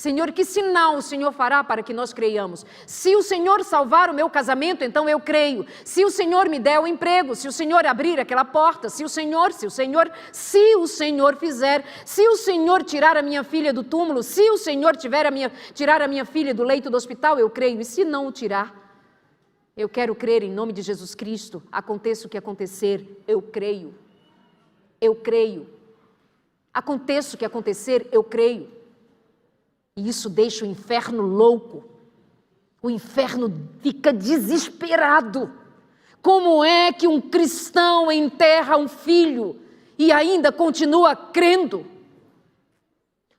Senhor, que sinal o Senhor fará para que nós creiamos? Se o Senhor salvar o meu casamento, então eu creio. Se o Senhor me der o emprego, se o Senhor abrir aquela porta, se o Senhor fizer, se o Senhor tirar a minha filha do túmulo, se o Senhor tirar a minha filha do leito do hospital, eu creio. E se não o tirar, eu quero crer em nome de Jesus Cristo. Aconteça o que acontecer, eu creio. Eu creio. Aconteça o que acontecer, eu creio. E isso deixa o inferno louco. O inferno fica desesperado. Como é que um cristão enterra um filho e ainda continua crendo?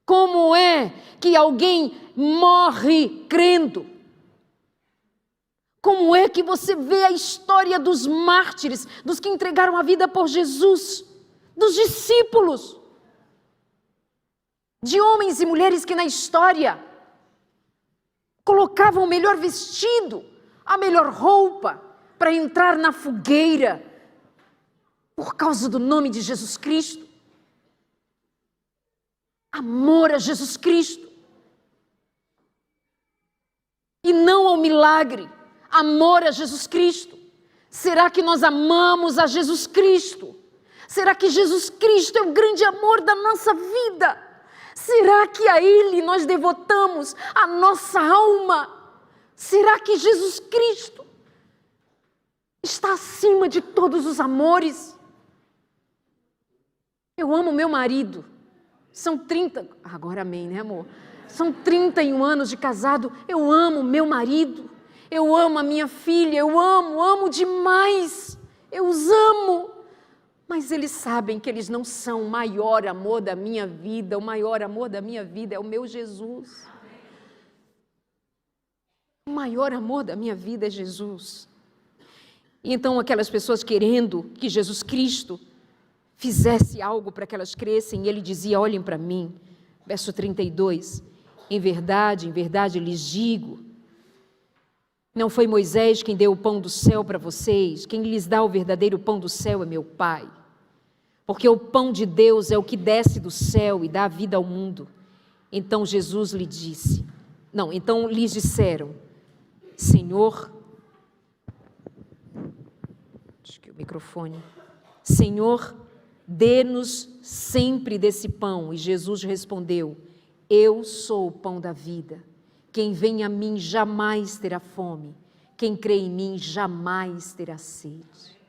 Como é que alguém morre crendo? Como é que você vê a história dos mártires, dos que entregaram a vida por Jesus, dos discípulos? De homens e mulheres que na história colocavam o melhor vestido, a melhor roupa, para entrar na fogueira, por causa do nome de Jesus Cristo. Amor a Jesus Cristo. E não ao milagre, amor a Jesus Cristo. Será que nós amamos a Jesus Cristo? Será que Jesus Cristo é o grande amor da nossa vida? Será que a Ele nós devotamos a nossa alma? Será que Jesus Cristo está acima de todos os amores? Eu amo meu marido. São 30... Agora amém, né, amor? São 31 anos de casado. Eu amo meu marido. Eu amo a minha filha. Eu amo demais. Eu os amo. Mas eles sabem que eles não são o maior amor da minha vida. O maior amor da minha vida é o meu Jesus. O maior amor da minha vida é Jesus. E então aquelas pessoas querendo que Jesus Cristo fizesse algo para que elas crescem, e ele dizia: olhem para mim, verso 32, em verdade lhes digo, não foi Moisés quem deu o pão do céu para vocês, quem lhes dá o verdadeiro pão do céu é meu Pai. Porque o pão de Deus é o que desce do céu e dá vida ao mundo. Então Jesus lhe disse, então lhes disseram, Senhor, Senhor, dê-nos sempre desse pão. E Jesus respondeu, eu sou o pão da vida. Quem vem a mim jamais terá fome. Quem crê em mim jamais terá sede.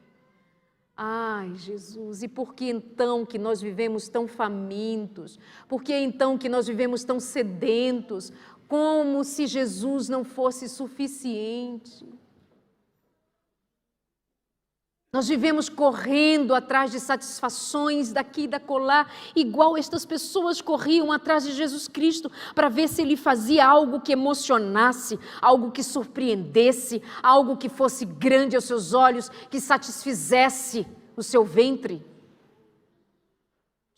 Ai, Jesus, e por que então que nós vivemos tão famintos? Por que então que nós vivemos tão sedentos? Como se Jesus não fosse suficiente. Nós vivemos correndo atrás de satisfações daqui e da acolá, igual estas pessoas corriam atrás de Jesus Cristo para ver se Ele fazia algo que emocionasse, algo que surpreendesse, algo que fosse grande aos seus olhos, que satisfizesse o seu ventre.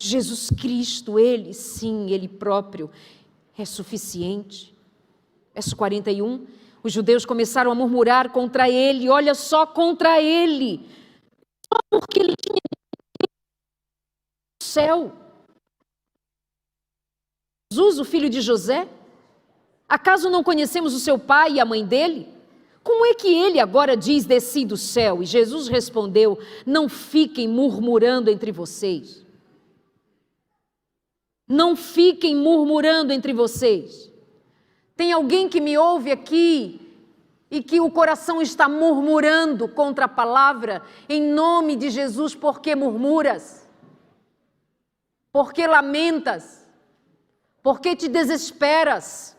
Jesus Cristo, Ele sim, Ele próprio é suficiente. Verso 41, os judeus começaram a murmurar contra Ele, olha só, contra Ele, só porque Ele tinha o céu. Jesus, o filho de José, acaso não conhecemos o seu pai e a mãe dele? Como é que ele agora diz, desci do céu? E Jesus respondeu, não fiquem murmurando entre vocês. Não fiquem murmurando entre vocês. Tem alguém que me ouve aqui e que o coração está murmurando contra a palavra, em nome de Jesus, porque murmuras? Porque lamentas? Porque te desesperas?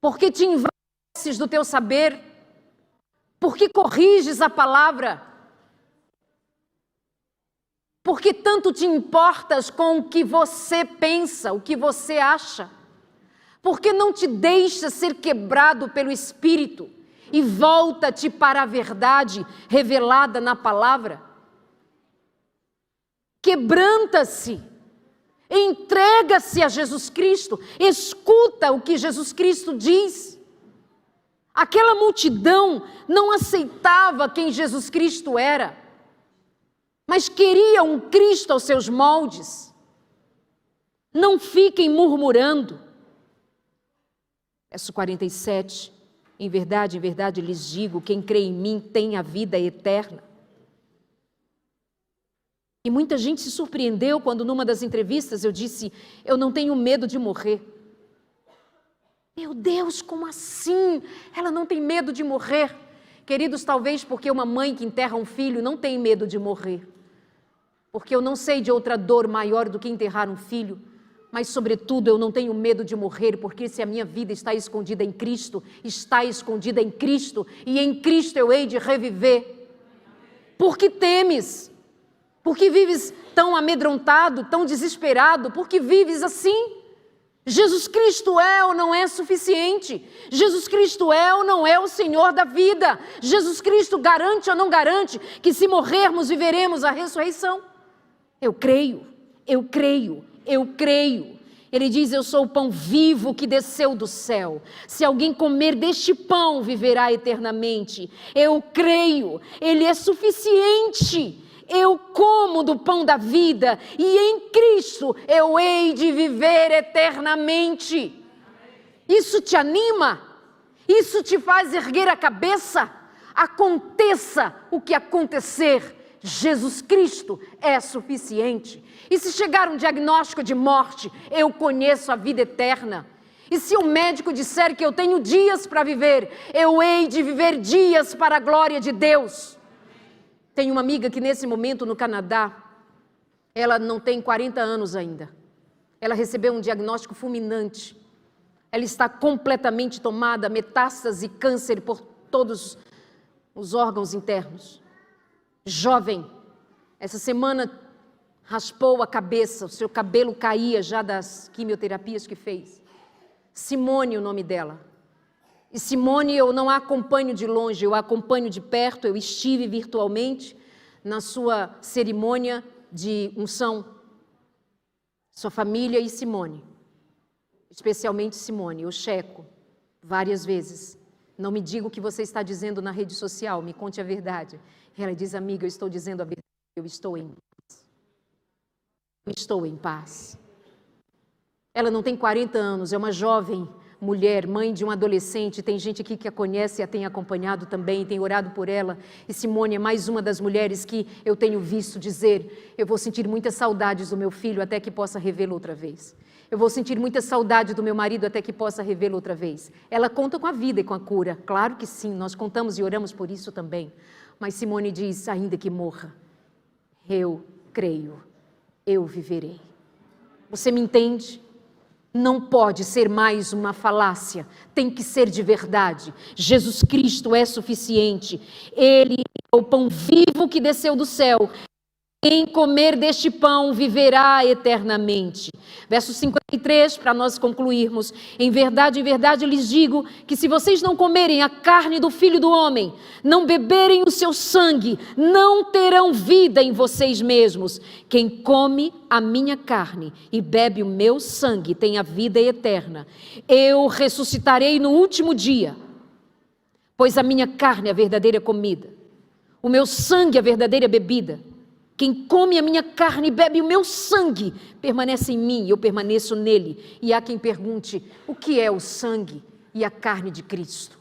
Porque te envaneces do teu saber? Porque corriges a palavra? Porque tanto te importas com o que você pensa, o que você acha? Porque não te deixa ser quebrado pelo Espírito e volta-te para a verdade revelada na palavra? Quebranta-se, entrega-se a Jesus Cristo, escuta o que Jesus Cristo diz. Aquela multidão não aceitava quem Jesus Cristo era, mas queria um Cristo aos seus moldes. Não fiquem murmurando. Verso 47, em verdade lhes digo, quem crê em mim tem a vida eterna. E muita gente se surpreendeu quando numa das entrevistas eu disse, eu não tenho medo de morrer. Meu Deus, como assim? Ela não tem medo de morrer. Queridos, talvez porque uma mãe que enterra um filho não tem medo de morrer. Porque eu não sei de outra dor maior do que enterrar um filho. Mas, sobretudo, eu não tenho medo de morrer, porque se a minha vida está escondida em Cristo, está escondida em Cristo, e em Cristo eu hei de reviver. Por que temes? Por que vives tão amedrontado, tão desesperado? Por que vives assim? Jesus Cristo é ou não é suficiente? Jesus Cristo é ou não é o Senhor da vida? Jesus Cristo garante ou não garante que se morrermos, viveremos a ressurreição? Eu creio, eu creio. Eu creio. Ele diz, eu sou o pão vivo que desceu do céu. Se alguém comer deste pão, viverá eternamente. Eu creio. Ele é suficiente. Eu como do pão da vida e em Cristo eu hei de viver eternamente. Isso te anima? Isso te faz erguer a cabeça? Aconteça o que acontecer, Jesus Cristo é suficiente. E se chegar um diagnóstico de morte, eu conheço a vida eterna. E se o médico disser que eu tenho dias para viver, eu hei de viver dias para a glória de Deus. Tenho uma amiga que nesse momento no Canadá, ela não tem 40 anos ainda. Ela recebeu um diagnóstico fulminante. Ela está completamente tomada, metástase e câncer por todos os órgãos internos. Jovem, essa semana raspou a cabeça, o seu cabelo caía já das quimioterapias que fez. Simone, o nome dela. E Simone eu não a acompanho de longe, eu a acompanho de perto, eu estive virtualmente na sua cerimônia de unção. Sua família e Simone, especialmente Simone, eu checo várias vezes. Não me diga o que você está dizendo na rede social, me conte a verdade. Ela diz, amiga, eu estou dizendo a verdade, eu estou em paz. Eu estou em paz. Ela não tem 40 anos, é uma jovem mulher, mãe de um adolescente, tem gente aqui que a conhece e a tem acompanhado também, tem orado por ela. E Simone é mais uma das mulheres que eu tenho visto dizer, eu vou sentir muitas saudades do meu filho até que possa revê-lo outra vez. Eu vou sentir muita saudade do meu marido até que possa revê-lo outra vez. Ela conta com a vida e com a cura, claro que sim, nós contamos e oramos por isso também. Mas Simone diz, ainda que morra, eu creio, eu viverei. Você me entende? Não pode ser mais uma falácia, tem que ser de verdade. Jesus Cristo é suficiente, Ele é o pão vivo que desceu do céu. Quem comer deste pão viverá eternamente. Verso 53, para nós concluirmos. Em verdade lhes digo que se vocês não comerem a carne do Filho do Homem, não beberem o seu sangue, não terão vida em vocês mesmos. Quem come a minha carne e bebe o meu sangue tem a vida eterna. Eu ressuscitarei no último dia, pois a minha carne é a verdadeira comida, o meu sangue é a verdadeira bebida. Quem come a minha carne e bebe o meu sangue, permanece em mim e eu permaneço nele. E há quem pergunte, o que é o sangue e a carne de Cristo?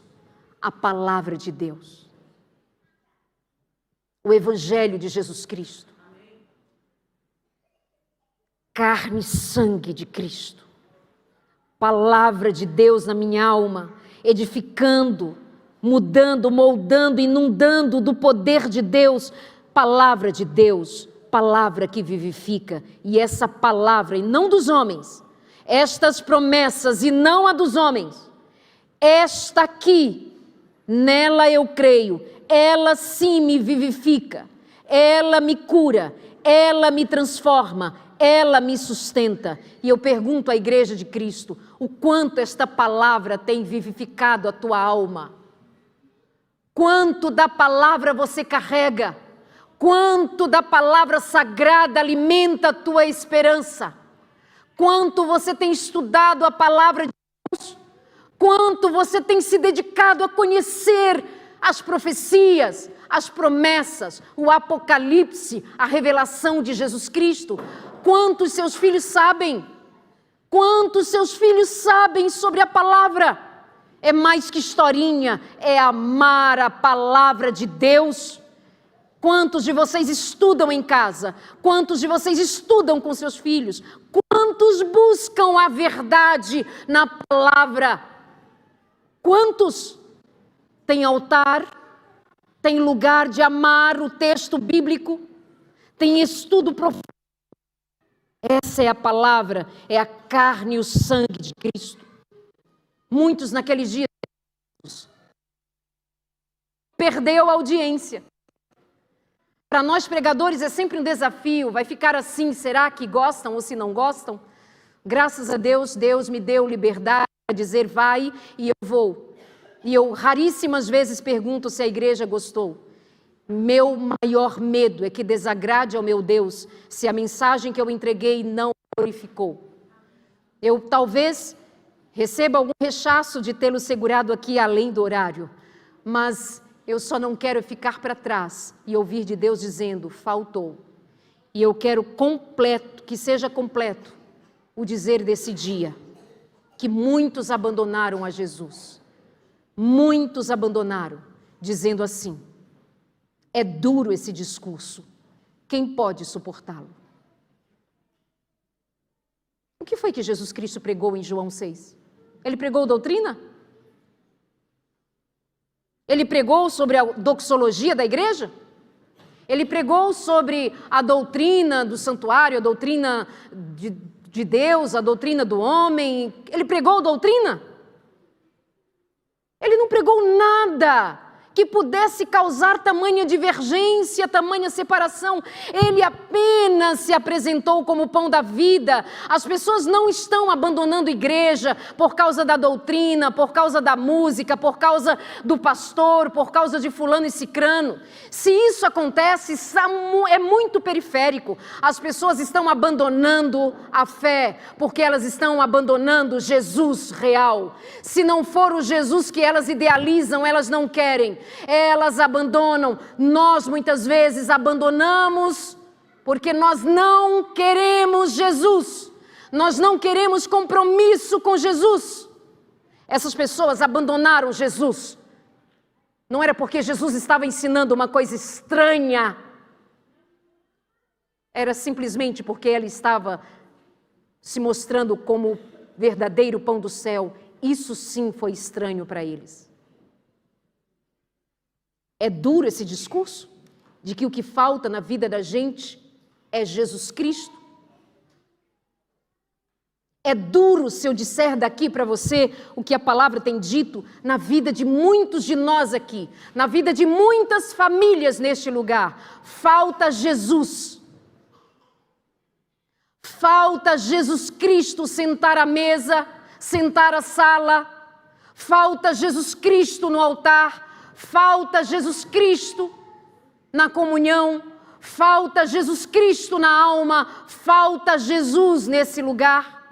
a palavra de Deus. O Evangelho de Jesus Cristo. Carne e sangue de Cristo. Palavra de Deus na minha alma, edificando, mudando, moldando, inundando do poder de Deus. Palavra de Deus, palavra que vivifica. E essa palavra, e não dos homens, estas promessas e não a dos homens, esta aqui, nela eu creio, ela sim me vivifica, ela me cura, ela me transforma, ela me sustenta. E eu pergunto à Igreja de Cristo, o quanto esta palavra tem vivificado a tua alma? Quanto da palavra você carrega? Quanto da palavra sagrada alimenta a tua esperança? Quanto você tem estudado a palavra de Deus? Quanto você tem se dedicado a conhecer as profecias, as promessas, o Apocalipse, a revelação de Jesus Cristo? Quantos seus filhos sabem? Quantos seus filhos sabem sobre a palavra? É mais que historinha, é amar a palavra de Deus. Quantos de vocês estudam em casa? Quantos de vocês estudam com seus filhos? Quantos buscam a verdade na palavra? Quantos têm altar? Tem lugar de amar o texto bíblico? Tem estudo profundo? Essa é a palavra, é a carne e o sangue de Cristo. Muitos naqueles dias perdeu a audiência. Para nós pregadores é sempre um desafio, vai ficar assim, será que gostam ou se não gostam? Graças a Deus, Deus me deu liberdade para dizer vai e eu vou. E eu raríssimas vezes pergunto se a igreja gostou. Meu maior medo é que desagrade ao meu Deus se a mensagem que eu entreguei não glorificou. Eu talvez receba algum rechaço de tê-lo segurado aqui além do horário, mas eu só não quero ficar para trás e ouvir de Deus dizendo, faltou. E eu quero completo, que seja completo, o dizer desse dia, que muitos abandonaram a Jesus. Muitos abandonaram, dizendo assim, é duro esse discurso, quem pode suportá-lo? O que foi que Jesus Cristo pregou em João 6? Ele pregou doutrina? Ele pregou sobre a doxologia da igreja? Ele pregou sobre a doutrina do santuário, a doutrina de Deus, a doutrina do homem? Ele pregou doutrina? Ele não pregou nada que pudesse causar tamanha divergência, tamanha separação. Ele apenas se apresentou como o pão da vida. As pessoas não estão abandonando a igreja por causa da doutrina, por causa da música, por causa do pastor, por causa de fulano e cicrano. Se isso acontece, é muito periférico. As pessoas estão abandonando a fé, porque elas estão abandonando Jesus real. Se não for o Jesus que elas idealizam, elas não querem. Elas abandonam. Nós muitas vezes abandonamos porque nós não queremos Jesus. Nós não queremos compromisso com Jesus. Essas pessoas abandonaram Jesus. Não era porque Jesus estava ensinando uma coisa estranha. Era simplesmente porque ele estava se mostrando como o verdadeiro pão do céu. Isso sim foi estranho para eles. É duro esse discurso de que o que falta na vida da gente é Jesus Cristo. É duro se eu disser daqui para você o que a palavra tem dito na vida de muitos de nós aqui, na vida de muitas famílias neste lugar. Falta Jesus. Falta Jesus Cristo sentar à mesa, sentar à sala. Falta Jesus Cristo no altar. Falta Jesus Cristo na comunhão, falta Jesus Cristo na alma, falta Jesus nesse lugar.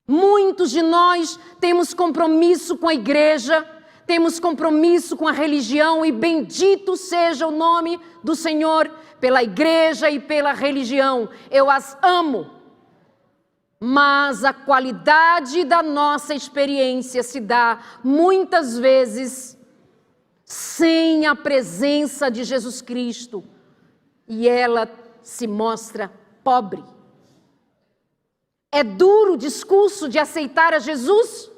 Muitos de nós temos compromisso com a igreja, temos compromisso com a religião e bendito seja o nome do Senhor pela igreja e pela religião. Eu as amo. Mas a qualidade da nossa experiência se dá muitas vezes sem a presença de Jesus Cristo, e ela se mostra pobre. É duro o discurso de aceitar a Jesus?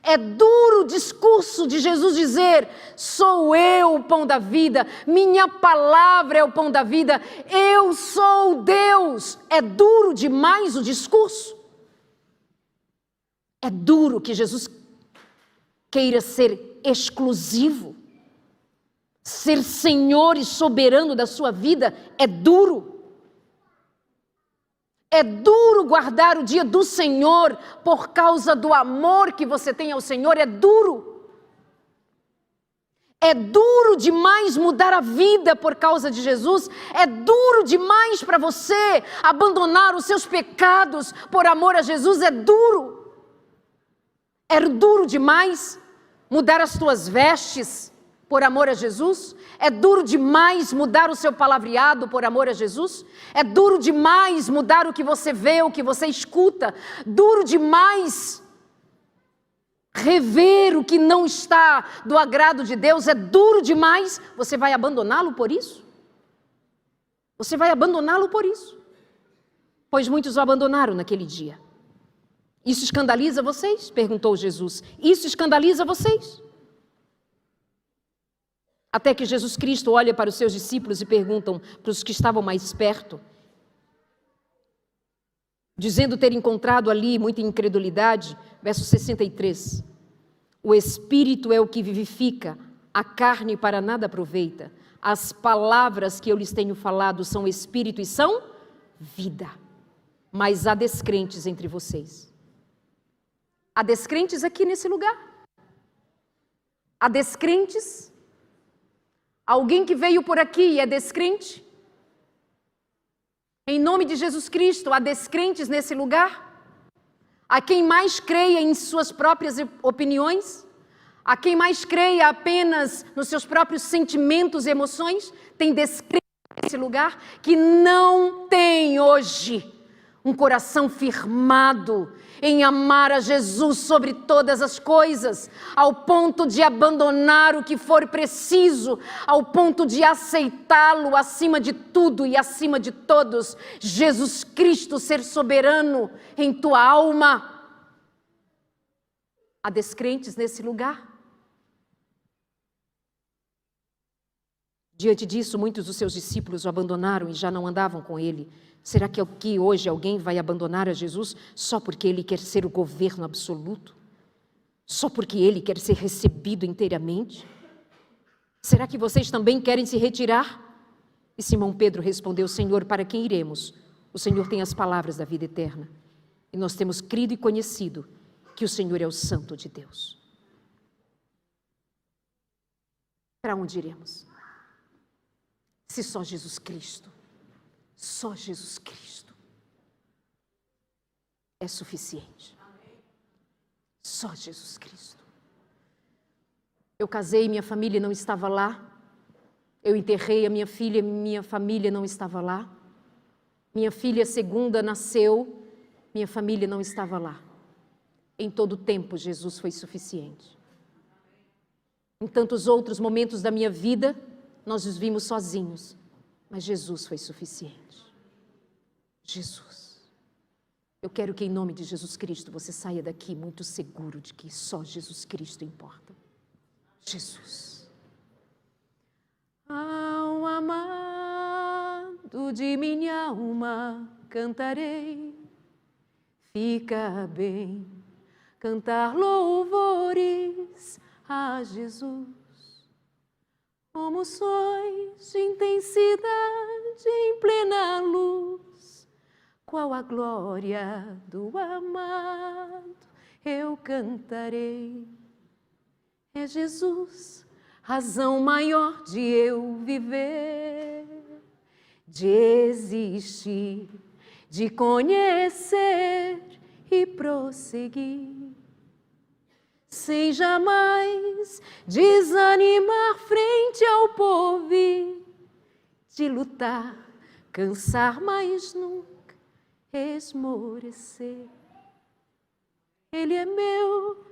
É duro o discurso de Jesus dizer: sou eu o pão da vida, minha palavra é o pão da vida, eu sou Deus. É duro demais o discurso? É duro que Jesus queira ser exclusivo, ser Senhor e soberano da sua vida? É duro. É duro guardar o dia do Senhor por causa do amor que você tem ao Senhor, é duro. É duro demais mudar a vida por causa de Jesus, é duro demais para você abandonar os seus pecados por amor a Jesus, é duro. É duro demais mudar as tuas vestes por amor a Jesus? É duro demais mudar o seu palavreado por amor a Jesus? É duro demais mudar o que você vê, o que você escuta? Duro demais rever o que não está do agrado de Deus? É duro demais? Você vai abandoná-lo por isso? Você vai abandoná-lo por isso? Pois muitos o abandonaram naquele dia. Isso escandaliza vocês? Perguntou Jesus. Isso escandaliza vocês? Até que Jesus Cristo olha para os seus discípulos e perguntam para os que estavam mais perto, dizendo ter encontrado ali muita incredulidade, verso 63. O Espírito é o que vivifica, a carne para nada aproveita. As palavras que eu lhes tenho falado são Espírito e são vida. Mas há descrentes entre vocês. Há descrentes aqui nesse lugar? Há descrentes? Alguém que veio por aqui e é descrente? Em nome de Jesus Cristo, há descrentes nesse lugar? Há quem mais creia em suas próprias opiniões? Há quem mais creia apenas nos seus próprios sentimentos e emoções? Tem descrente nesse lugar que não tem hoje um coração firmado em amar a Jesus sobre todas as coisas, ao ponto de abandonar o que for preciso, ao ponto de aceitá-lo acima de tudo e acima de todos, Jesus Cristo ser soberano em tua alma. Há descrentes nesse lugar? Diante disso, muitos dos seus discípulos o abandonaram e já não andavam com ele. Será que aqui hoje alguém vai abandonar a Jesus só porque ele quer ser o governo absoluto? Só porque ele quer ser recebido inteiramente? Será que vocês também querem se retirar? E Simão Pedro respondeu: Senhor, para quem iremos? O Senhor tem as palavras da vida eterna. E nós temos crido e conhecido que o Senhor é o Santo de Deus. Para onde iremos? Se só Jesus Cristo é suficiente. Só Jesus Cristo. Eu casei, minha família não estava lá. Eu enterrei a minha filha, minha família não estava lá. Minha filha segunda nasceu, minha família não estava lá. Em todo tempo, Jesus foi suficiente. Em tantos outros momentos da minha vida, nós nos vimos sozinhos, mas Jesus foi suficiente. Jesus. Eu quero que em nome de Jesus Cristo você saia daqui muito seguro de que só Jesus Cristo importa. Jesus. Ao amado de minha alma cantarei, fica bem cantar louvores a Jesus. Como sóis de intensidade em plena luz, qual a glória do amado eu cantarei. É Jesus, razão maior de eu viver, de existir, de conhecer e prosseguir, sem jamais desanimar frente ao porvir, de lutar, cansar mais nunca esmorecer. Ele é meu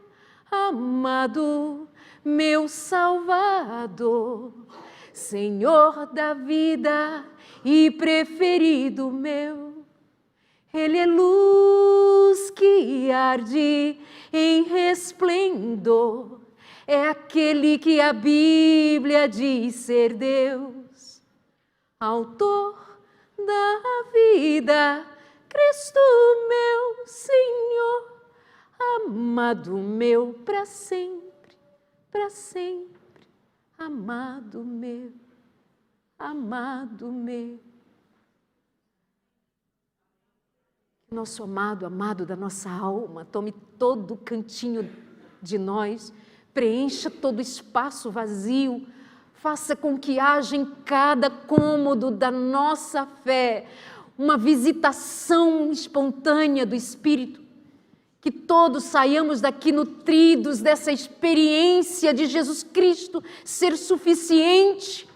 amado, meu Salvador, Senhor da vida e preferido meu. Ele é luz que arde em resplendor, é aquele que a Bíblia diz ser Deus, autor da vida, Cristo meu Senhor, amado meu para sempre, amado meu, amado meu. Nosso amado, amado da nossa alma, tome todo o cantinho de nós, preencha todo o espaço vazio, faça com que haja em cada cômodo da nossa fé uma visitação espontânea do Espírito, que todos saiamos daqui nutridos dessa experiência de Jesus Cristo ser suficiente,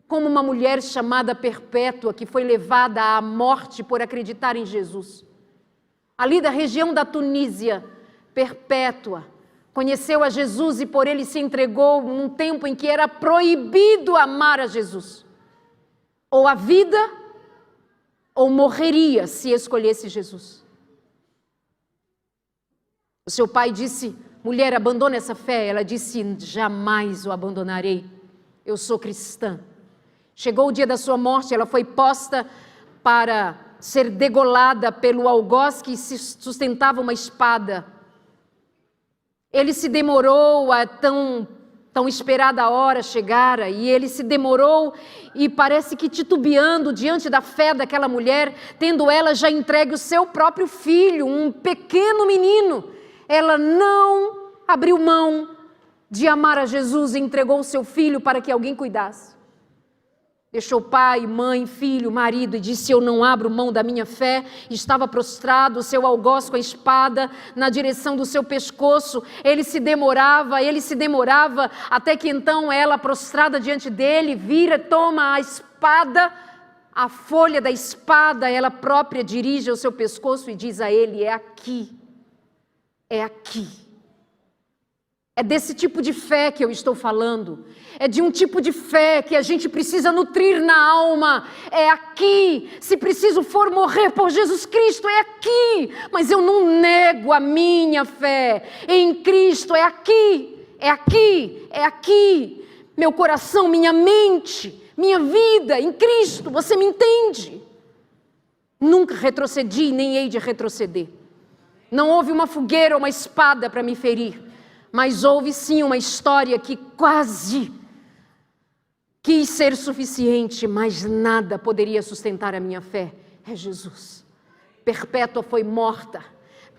como uma mulher chamada Perpétua, que foi levada à morte por acreditar em Jesus. Ali da região da Tunísia, Perpétua conheceu a Jesus e por ele se entregou num tempo em que era proibido amar a Jesus. Ou a vida, ou morreria se escolhesse Jesus. O seu pai disse: mulher, abandona essa fé. Ela disse: jamais o abandonarei, eu sou cristã. Chegou o dia da sua morte, ela foi posta para ser degolada pelo algoz que sustentava uma espada. Ele se demorou, a tão esperada hora chegara, e ele se demorou e parece que titubeando diante da fé daquela mulher, tendo ela já entregue o seu próprio filho, um pequeno menino. Ela não abriu mão de amar a Jesus e entregou o seu filho para que alguém cuidasse. Deixou pai, mãe, filho, marido e disse: eu não abro mão da minha fé. Estava prostrado, o seu algoz com a espada na direção do seu pescoço. Ele se demorava, até que então ela, prostrada diante dele, vira, toma a espada, a folha da espada, ela própria dirige ao seu pescoço e diz a ele: é aqui, é aqui. É desse tipo de fé que eu estou falando. É de um tipo de fé que a gente precisa nutrir na alma. É aqui. Se preciso for morrer por Jesus Cristo, é aqui. Mas eu não nego a minha fé em Cristo. É aqui, é aqui, é aqui. Meu coração, minha mente, minha vida em Cristo. Você me entende? Nunca retrocedi, nem hei de retroceder. Não houve uma fogueira ou uma espada para me ferir. Mas houve sim uma história que quase quis ser suficiente, mas nada poderia sustentar a minha fé. É Jesus. Perpétua foi morta,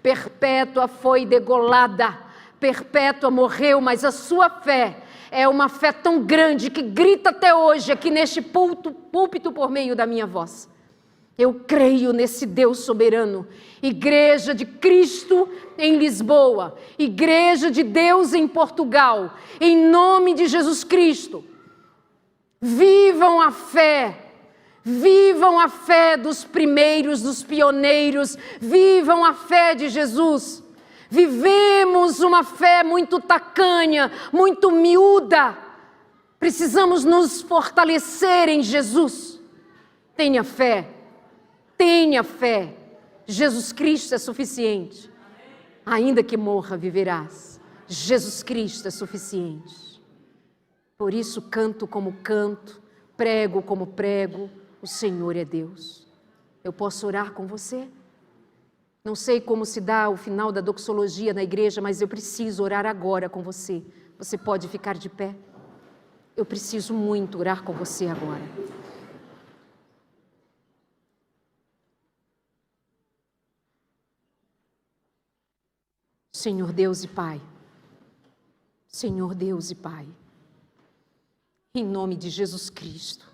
Perpétua foi degolada, Perpétua morreu, mas a sua fé é uma fé tão grande que grita até hoje aqui neste púlpito por meio da minha voz. Eu creio nesse Deus soberano. Igreja de Cristo em Lisboa, Igreja de Deus em Portugal, em nome de Jesus Cristo, vivam a fé dos primeiros, dos pioneiros, vivam a fé de Jesus. Vivemos uma fé muito tacanha, muito miúda, precisamos nos fortalecer em Jesus. Tenha fé. Tenha fé, Jesus Cristo é suficiente. Ainda que morra, viverás. Jesus Cristo é suficiente. Por isso canto como canto, prego como prego, o Senhor é Deus. Eu posso orar com você? Não sei como se dá o final da doxologia na igreja, mas eu preciso orar agora com você. Você pode ficar de pé? Eu preciso muito orar com você agora. Senhor Deus e Pai, Senhor Deus e Pai, em nome de Jesus Cristo,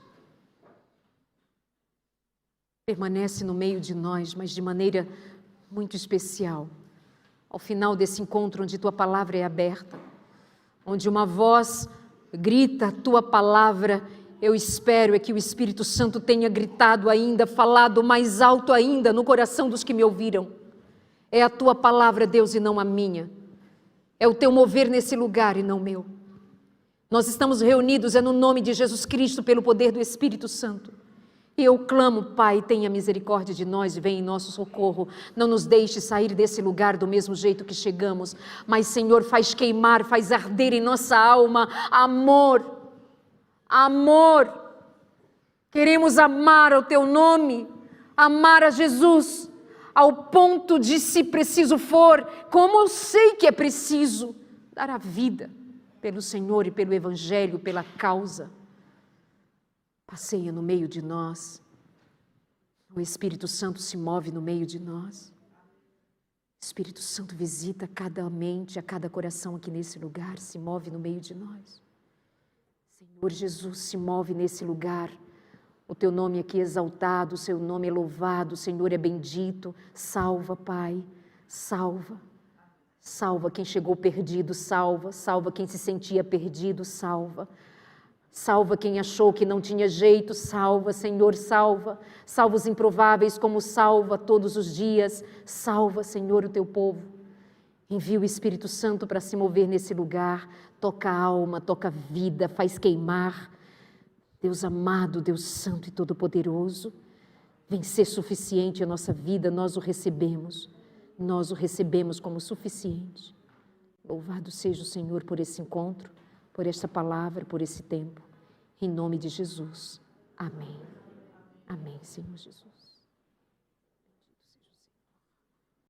permanece no meio de nós, mas de maneira muito especial, ao final desse encontro onde Tua Palavra é aberta, onde uma voz grita a Tua Palavra Eu espero é que o Espírito Santo tenha gritado ainda, falado mais alto ainda no coração dos que me ouviram. É a tua palavra, Deus, e não a minha. É o teu mover nesse lugar e não o meu. Nós estamos reunidos, é no nome de Jesus Cristo, pelo poder do Espírito Santo. E eu clamo, Pai, tenha misericórdia de nós e venha em nosso socorro. Não nos deixe sair desse lugar do mesmo jeito que chegamos. Mas, Senhor, faz queimar, faz arder em nossa alma amor. Amor. Queremos amar ao teu nome, amar a Jesus, ao ponto de, se preciso for, como eu sei que é preciso, dar a vida pelo Senhor e pelo Evangelho, pela causa. Passeia no meio de nós. O Espírito Santo se move no meio de nós. O Espírito Santo visita cada mente, a cada coração aqui nesse lugar, se move no meio de nós. Senhor Jesus, se move nesse lugar. O teu nome aqui é exaltado, o seu nome é louvado, o Senhor é bendito. Salva, Pai, salva. Salva quem chegou perdido, salva. Salva quem se sentia perdido, salva. Salva quem achou que não tinha jeito, salva, Senhor, salva. Salva os improváveis como salva todos os dias. Salva, Senhor, o teu povo. Envia o Espírito Santo para se mover nesse lugar. Toca a alma, toca a vida, faz queimar. Deus amado, Deus santo e todo-poderoso, vem ser suficiente a nossa vida, nós o recebemos. Nós o recebemos como suficiente. Louvado seja o Senhor por esse encontro, por esta palavra, por esse tempo. Em nome de Jesus. Amém. Amém, Senhor Jesus.